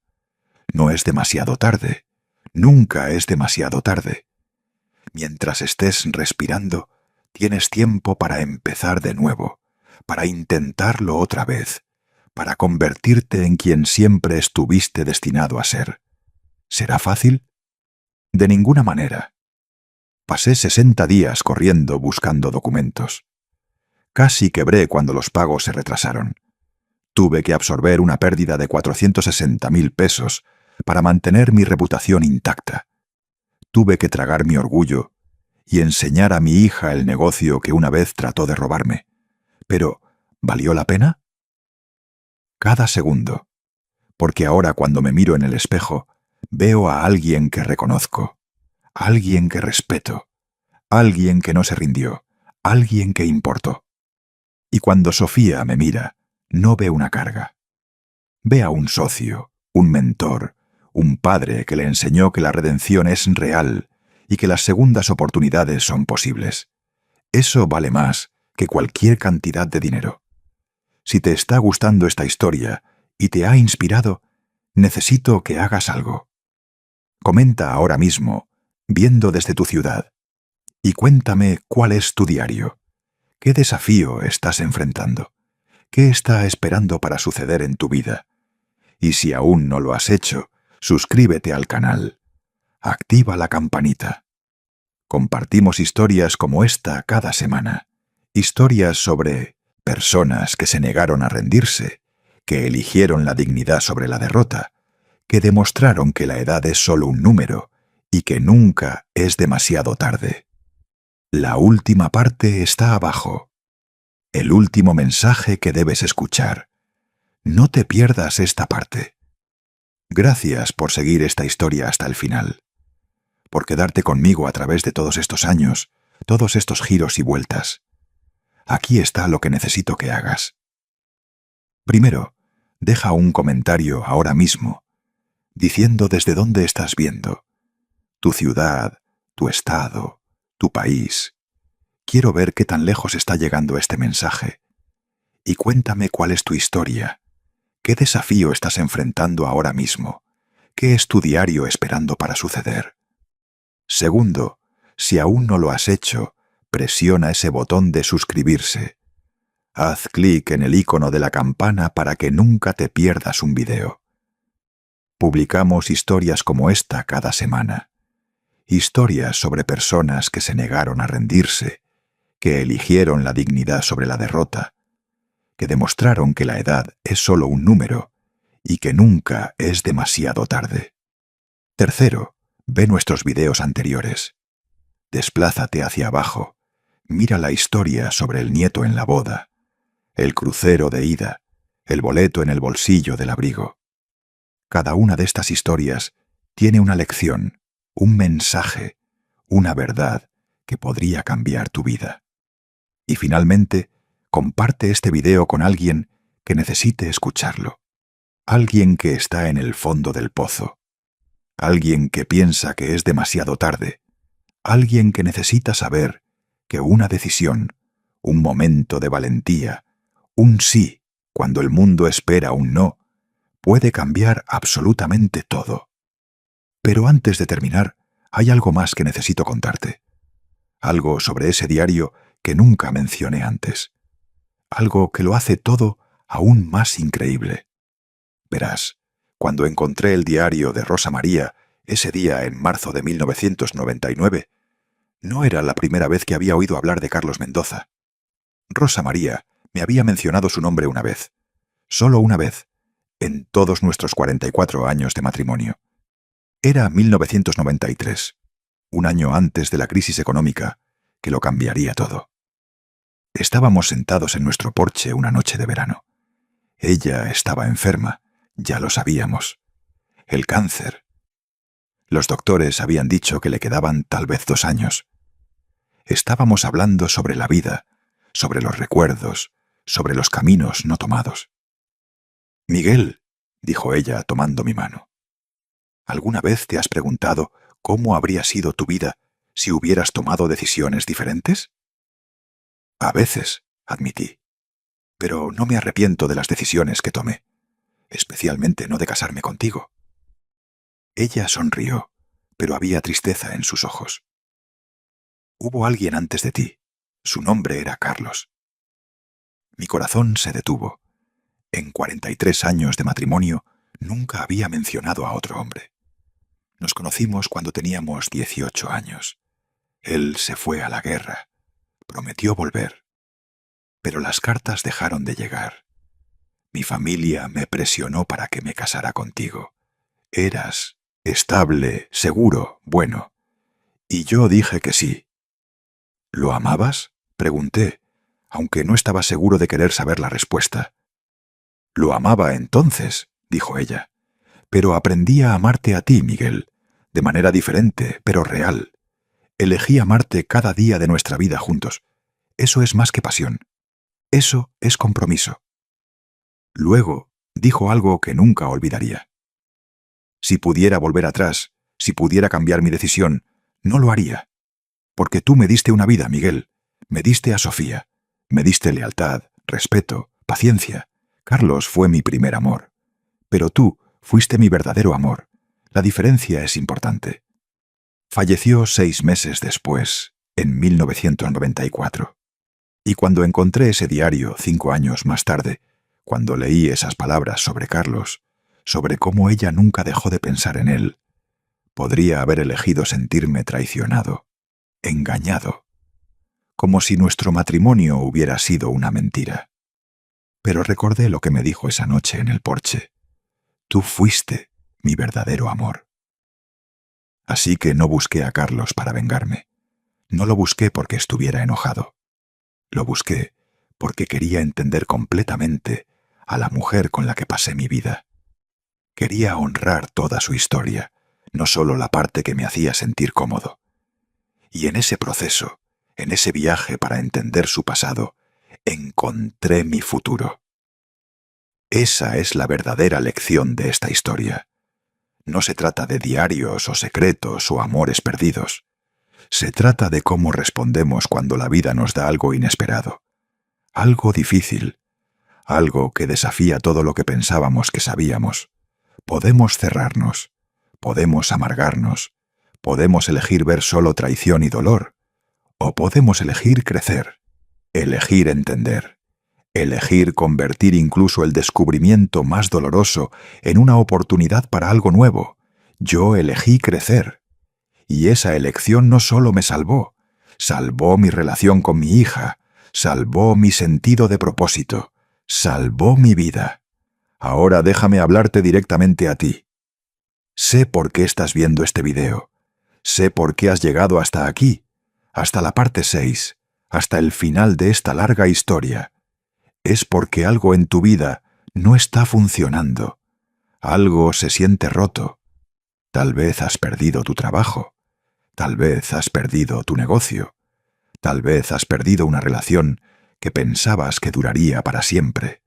[SPEAKER 1] No es demasiado tarde, nunca es demasiado tarde. Mientras estés respirando, tienes tiempo para empezar de nuevo, para intentarlo otra vez, para convertirte en quien siempre estuviste destinado a ser. ¿Será fácil? De ninguna manera. Pasé 60 días corriendo buscando documentos. Casi quebré cuando los pagos se retrasaron. Tuve que absorber una pérdida de 460.000 pesos para mantener mi reputación intacta. Tuve que tragar mi orgullo y enseñar a mi hija el negocio que una vez trató de robarme. Pero, ¿valió la pena? Cada segundo. Porque ahora cuando me miro en el espejo, veo a alguien que reconozco, alguien que respeto, alguien que no se rindió, alguien que importó. Y cuando Sofía me mira, no ve una carga. Ve a un socio, un mentor, un padre que le enseñó que la redención es real y que las segundas oportunidades son posibles. Eso vale más que cualquier cantidad de dinero. Si te está gustando esta historia y te ha inspirado, necesito que hagas algo. Comenta ahora mismo, viendo desde tu ciudad, y cuéntame cuál es tu diario. ¿Qué desafío estás enfrentando? ¿Qué está esperando para suceder en tu vida? Y si aún no lo has hecho, suscríbete al canal. Activa la campanita. Compartimos historias como esta cada semana. Historias sobre personas que se negaron a rendirse, que eligieron la dignidad sobre la derrota, que demostraron que la edad es solo un número y que nunca es demasiado tarde. La última parte está abajo. El último mensaje que debes escuchar. No te pierdas esta parte. Gracias por seguir esta historia hasta el final, por quedarte conmigo a través de todos estos años, todos estos giros y vueltas. Aquí está lo que necesito que hagas. Primero, deja un comentario ahora mismo, diciendo desde dónde estás viendo, tu ciudad, tu estado, tu país. Quiero ver qué tan lejos está llegando este mensaje. Y cuéntame cuál es tu historia. ¿Qué desafío estás enfrentando ahora mismo? ¿Qué es tu diario esperando para suceder? Segundo, si aún no lo has hecho, presiona ese botón de suscribirse. Haz clic en el icono de la campana para que nunca te pierdas un video. Publicamos historias como esta cada semana. Historias sobre personas que se negaron a rendirse, que eligieron la dignidad sobre la derrota, que demostraron que la edad es solo un número y que nunca es demasiado tarde. Tercero, ve nuestros videos anteriores. Desplázate hacia abajo. Mira la historia sobre el nieto en la boda, el crucero de ida, el boleto en el bolsillo del abrigo. Cada una de estas historias tiene una lección, un mensaje, una verdad que podría cambiar tu vida. Y finalmente, comparte este video con alguien que necesite escucharlo. Alguien que está en el fondo del pozo. Alguien que piensa que es demasiado tarde. Alguien que necesita saber que una decisión, un momento de valentía, un sí cuando el mundo espera un no, puede cambiar absolutamente todo. Pero antes de terminar, hay algo más que necesito contarte. Algo sobre ese diario que nunca mencioné antes. Algo que lo hace todo aún más increíble. Verás, cuando encontré el diario de Rosa María ese día en marzo de 1999, no era la primera vez que había oído hablar de Carlos Mendoza. Rosa María me había mencionado su nombre una vez, solo una vez, en todos nuestros 44 años de matrimonio. Era 1993, un año antes de la crisis económica que lo cambiaría todo. Estábamos sentados en nuestro porche una noche de verano. Ella estaba enferma, ya lo sabíamos. El cáncer. Los doctores habían dicho que le quedaban tal vez 2 años. Estábamos hablando sobre la vida, sobre los recuerdos, sobre los caminos no tomados. «Miguel», dijo ella tomando mi mano, ¿alguna vez te has preguntado cómo habría sido tu vida si hubieras tomado decisiones diferentes? A veces, admití, pero no me arrepiento de las decisiones que tomé, especialmente no de casarme contigo. Ella sonrió, pero había tristeza en sus ojos. Hubo alguien antes de ti. Su nombre era Carlos. Mi corazón se detuvo. En 43 años de matrimonio nunca había mencionado a otro hombre. Nos conocimos cuando teníamos 18 años. Él se fue a la guerra. Prometió volver. Pero las cartas dejaron de llegar. Mi familia me presionó para que me casara contigo. Eras estable, seguro, bueno. Y yo dije que sí. ¿Lo amabas?, pregunté, aunque no estaba seguro de querer saber la respuesta. Lo amaba entonces, dijo ella, pero aprendí a amarte a ti, Miguel, de manera diferente, pero real. Elegí amarte cada día de nuestra vida juntos. Eso es más que pasión. Eso es compromiso. Luego dijo algo que nunca olvidaría. Si pudiera volver atrás, si pudiera cambiar mi decisión, no lo haría. Porque tú me diste una vida, Miguel. Me diste a Sofía. Me diste lealtad, respeto, paciencia. Carlos fue mi primer amor. Pero tú fuiste mi verdadero amor. La diferencia es importante. Falleció 6 meses después, en 1994. Y cuando encontré ese diario 5 años más tarde, cuando leí esas palabras sobre Carlos, sobre cómo ella nunca dejó de pensar en él, podría haber elegido sentirme traicionado, engañado, como si nuestro matrimonio hubiera sido una mentira. Pero recordé lo que me dijo esa noche en el porche. Tú fuiste mi verdadero amor. Así que no busqué a Carlos para vengarme. No lo busqué porque estuviera enojado. Lo busqué porque quería entender completamente a la mujer con la que pasé mi vida. Quería honrar toda su historia, no solo la parte que me hacía sentir cómodo. Y en ese proceso, en ese viaje para entender su pasado, encontré mi futuro. Esa es la verdadera lección de esta historia. No se trata de diarios o secretos o amores perdidos. Se trata de cómo respondemos cuando la vida nos da algo inesperado, algo difícil, algo que desafía todo lo que pensábamos que sabíamos. Podemos cerrarnos, podemos amargarnos, podemos elegir ver solo traición y dolor, o podemos elegir crecer, elegir entender, elegir convertir incluso el descubrimiento más doloroso en una oportunidad para algo nuevo. Yo elegí crecer. Y esa elección no solo me salvó, salvó mi relación con mi hija, salvó mi sentido de propósito, salvó mi vida. Ahora déjame hablarte directamente a ti. Sé por qué estás viendo este video. Sé por qué has llegado hasta aquí, hasta la parte 6, hasta el final de esta larga historia. Es porque algo en tu vida no está funcionando. Algo se siente roto. Tal vez has perdido tu trabajo. Tal vez has perdido tu negocio. Tal vez has perdido una relación que pensabas que duraría para siempre.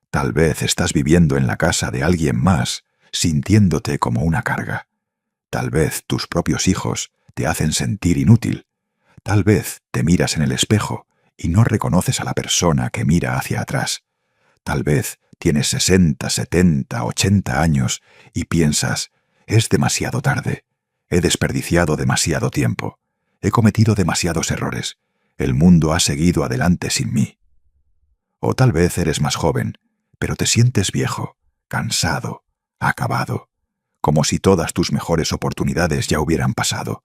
[SPEAKER 1] Tal vez estás viviendo en la casa de alguien más, sintiéndote como una carga. Tal vez tus propios hijos te hacen sentir inútil. Tal vez te miras en el espejo y no reconoces a la persona que mira hacia atrás. Tal vez tienes 60, 70, 80 años y piensas, es demasiado tarde. He desperdiciado demasiado tiempo. He cometido demasiados errores. El mundo ha seguido adelante sin mí. O tal vez eres más joven, pero te sientes viejo, cansado, acabado, como si todas tus mejores oportunidades ya hubieran pasado.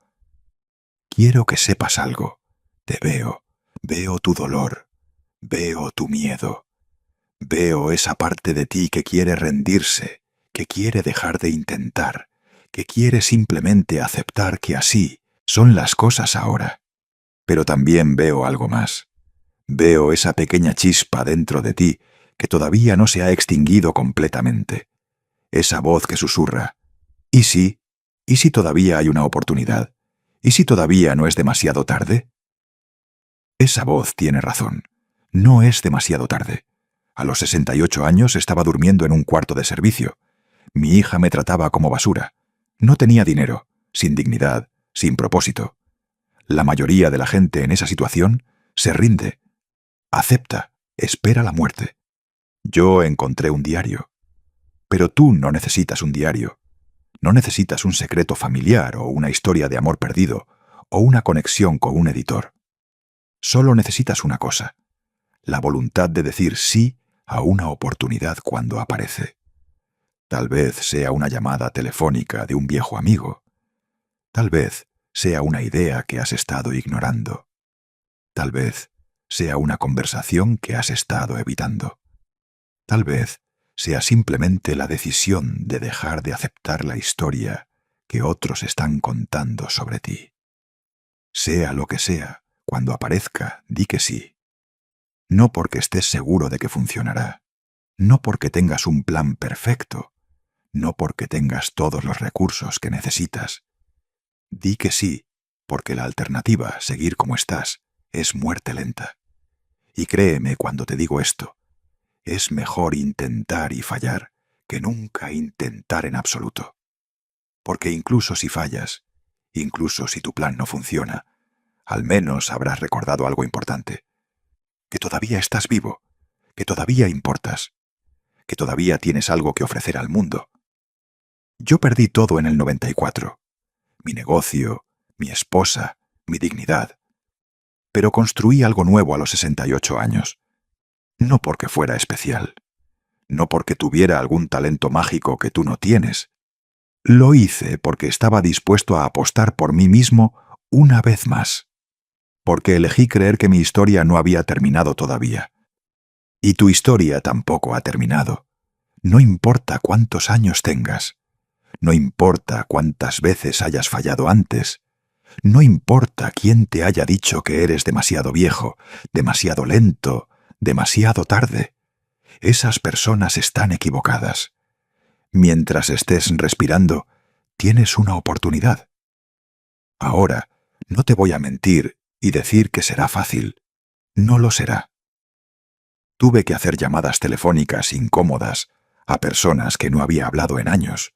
[SPEAKER 1] Quiero que sepas algo. Te veo, veo tu dolor, veo tu miedo. Veo esa parte de ti que quiere rendirse, que quiere dejar de intentar, que quiere simplemente aceptar que así son las cosas ahora. Pero también veo algo más. Veo esa pequeña chispa dentro de ti que todavía no se ha extinguido completamente. Esa voz que susurra, ¿y si? ¿Y si todavía hay una oportunidad? ¿Y si todavía no es demasiado tarde? Esa voz tiene razón. No es demasiado tarde. A los 68 años estaba durmiendo en un cuarto de servicio. Mi hija me trataba como basura. No tenía dinero, sin dignidad, sin propósito. La mayoría de la gente en esa situación se rinde, acepta, espera la muerte. Yo encontré un diario. Pero tú no necesitas un diario. No necesitas un secreto familiar o una historia de amor perdido o una conexión con un editor. Solo necesitas una cosa: la voluntad de decir sí a una oportunidad cuando aparece. Tal vez sea una llamada telefónica de un viejo amigo. Tal vez sea una idea que has estado ignorando. Tal vez sea una conversación que has estado evitando. Tal vez sea simplemente la decisión de dejar de aceptar la historia que otros están contando sobre ti. Sea lo que sea, cuando aparezca, di que sí. No porque estés seguro de que funcionará, no porque tengas un plan perfecto, no porque tengas todos los recursos que necesitas. Di que sí, porque la alternativa, seguir como estás, es muerte lenta. Y créeme cuando te digo esto, es mejor intentar y fallar que nunca intentar en absoluto. Porque incluso si fallas, incluso si tu plan no funciona, al menos habrás recordado algo importante. Que todavía estás vivo, que todavía importas, que todavía tienes algo que ofrecer al mundo. Yo perdí todo en el 94. Mi negocio, mi esposa, mi dignidad. Pero construí algo nuevo a los 68 años. No porque fuera especial, no porque tuviera algún talento mágico que tú no tienes. Lo hice porque estaba dispuesto a apostar por mí mismo una vez más. Porque elegí creer que mi historia no había terminado todavía. Y tu historia tampoco ha terminado. No importa cuántos años tengas. No importa cuántas veces hayas fallado antes. No importa quién te haya dicho que eres demasiado viejo, demasiado lento, demasiado tarde. Esas personas están equivocadas. Mientras estés respirando, tienes una oportunidad. Ahora, no te voy a mentir y decir que será fácil. No lo será. Tuve que hacer llamadas telefónicas incómodas a personas que no había hablado en años.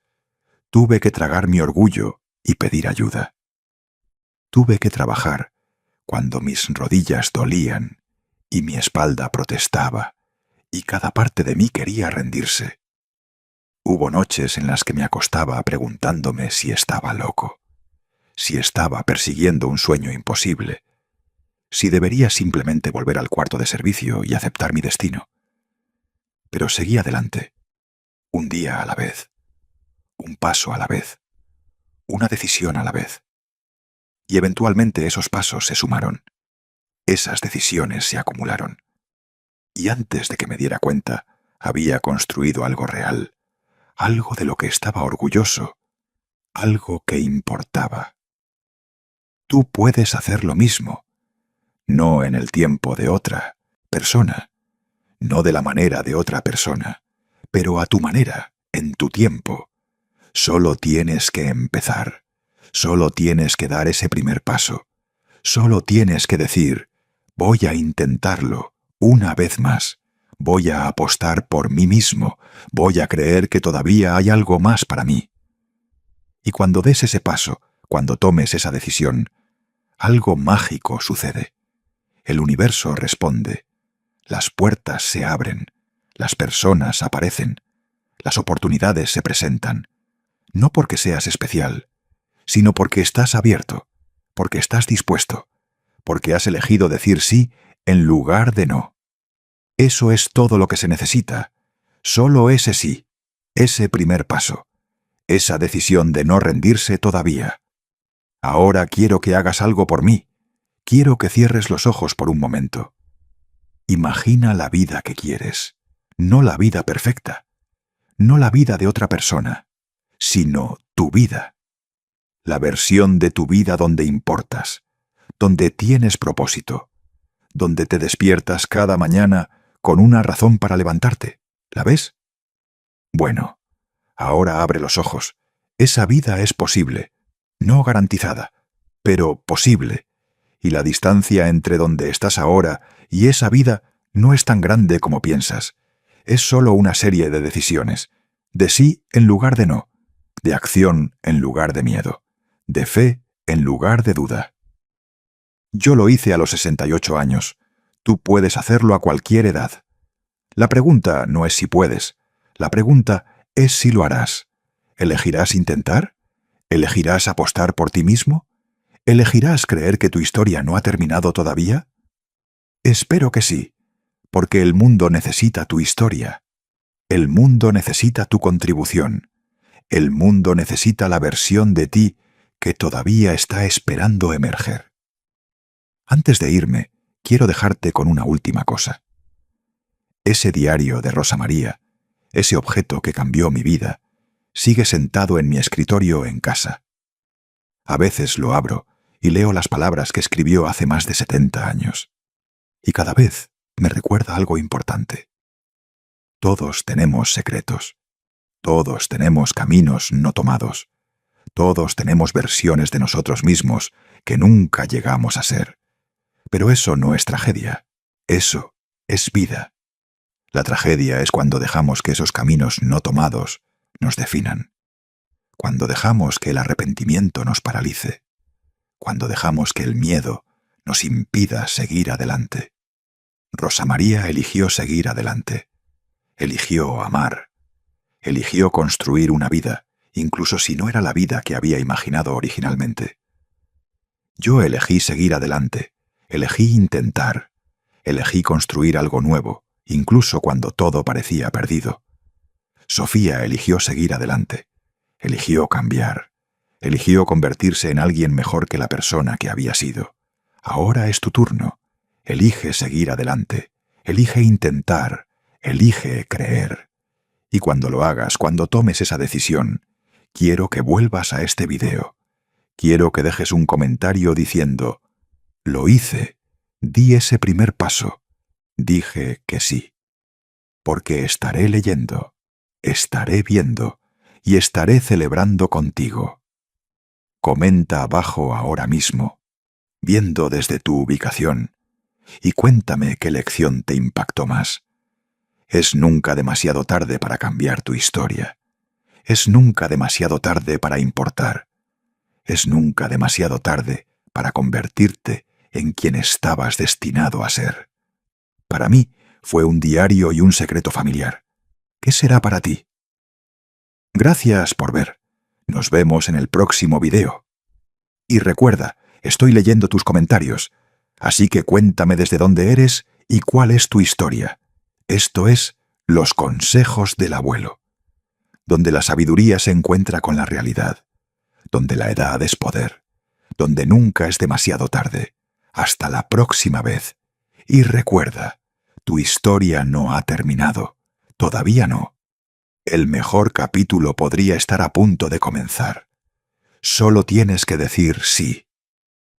[SPEAKER 1] Tuve que tragar mi orgullo y pedir ayuda. Tuve que trabajar cuando mis rodillas dolían y mi espalda protestaba y cada parte de mí quería rendirse. Hubo noches en las que me acostaba preguntándome si estaba loco, si estaba persiguiendo un sueño imposible, si debería simplemente volver al cuarto de servicio y aceptar mi destino. Pero seguí adelante, un día a la vez, un paso a la vez, una decisión a la vez. Y eventualmente esos pasos se sumaron, esas decisiones se acumularon. Y antes de que me diera cuenta, había construido algo real, algo de lo que estaba orgulloso, algo que importaba. Tú puedes hacer lo mismo, no en el tiempo de otra persona, no de la manera de otra persona, pero a tu manera, en tu tiempo. Solo tienes que empezar, solo tienes que dar ese primer paso, solo tienes que decir, voy a intentarlo una vez más, voy a apostar por mí mismo, voy a creer que todavía hay algo más para mí. Y cuando des ese paso, cuando tomes esa decisión, algo mágico sucede. El universo responde, las puertas se abren, las personas aparecen, las oportunidades se presentan, no porque seas especial, sino porque estás abierto, porque estás dispuesto, porque has elegido decir sí en lugar de no. Eso es todo lo que se necesita, solo ese sí, ese primer paso, esa decisión de no rendirse todavía. Ahora quiero que hagas algo por mí, quiero que cierres los ojos por un momento. Imagina la vida que quieres, no la vida perfecta, no la vida de otra persona, sino tu vida. La versión de tu vida donde importas, donde tienes propósito, donde te despiertas cada mañana con una razón para levantarte. ¿La ves? Bueno, ahora abre los ojos. Esa vida es posible, no garantizada, pero posible. Y la distancia entre donde estás ahora y esa vida no es tan grande como piensas. Es solo una serie de decisiones, de sí en lugar de no, de acción en lugar de miedo, de fe en lugar de duda. Yo lo hice a los 68 años. Tú puedes hacerlo a cualquier edad. La pregunta no es si puedes. La pregunta es si lo harás. ¿Elegirás intentar? ¿Elegirás apostar por ti mismo? ¿Elegirás creer que tu historia no ha terminado todavía? Espero que sí, porque el mundo necesita tu historia. El mundo necesita tu contribución. El mundo necesita la versión de ti que todavía está esperando emerger. Antes de irme, quiero dejarte con una última cosa. Ese diario de Rosa María, ese objeto que cambió mi vida, sigue sentado en mi escritorio en casa. A veces lo abro y leo las palabras que escribió hace más de 70 años. Y cada vez me recuerda algo importante. Todos tenemos secretos. Todos tenemos caminos no tomados. Todos tenemos versiones de nosotros mismos que nunca llegamos a ser. Pero eso no es tragedia. Eso es vida. La tragedia es cuando dejamos que esos caminos no tomados nos definan. Cuando dejamos que el arrepentimiento nos paralice. Cuando dejamos que el miedo nos impida seguir adelante. Rosa María eligió seguir adelante. Eligió amar. Eligió construir una vida, incluso si no era la vida que había imaginado originalmente. Yo elegí seguir adelante. Elegí intentar. Elegí construir algo nuevo, incluso cuando todo parecía perdido. Sofía eligió seguir adelante. Eligió cambiar. Eligió convertirse en alguien mejor que la persona que había sido. Ahora es tu turno. Elige seguir adelante. Elige intentar. Elige creer. Y cuando lo hagas, cuando tomes esa decisión, quiero que vuelvas a este video. Quiero que dejes un comentario diciendo: lo hice, di ese primer paso, dije que sí. Porque estaré leyendo, estaré viendo y estaré celebrando contigo. Comenta abajo ahora mismo, viendo desde tu ubicación, y cuéntame qué lección te impactó más. Es nunca demasiado tarde para cambiar tu historia. Es nunca demasiado tarde para importar. Es nunca demasiado tarde para convertirte en quien estabas destinado a ser. Para mí fue un diario y un secreto familiar. ¿Qué será para ti? Gracias por ver. Nos vemos en el próximo video. Y recuerda, estoy leyendo tus comentarios, así que cuéntame desde dónde eres y cuál es tu historia. Esto es Los consejos del abuelo, donde la sabiduría se encuentra con la realidad, donde la edad es poder, donde nunca es demasiado tarde. Hasta la próxima vez. Y recuerda, tu historia no ha terminado. Todavía no. El mejor capítulo podría estar a punto de comenzar. Solo tienes que decir sí.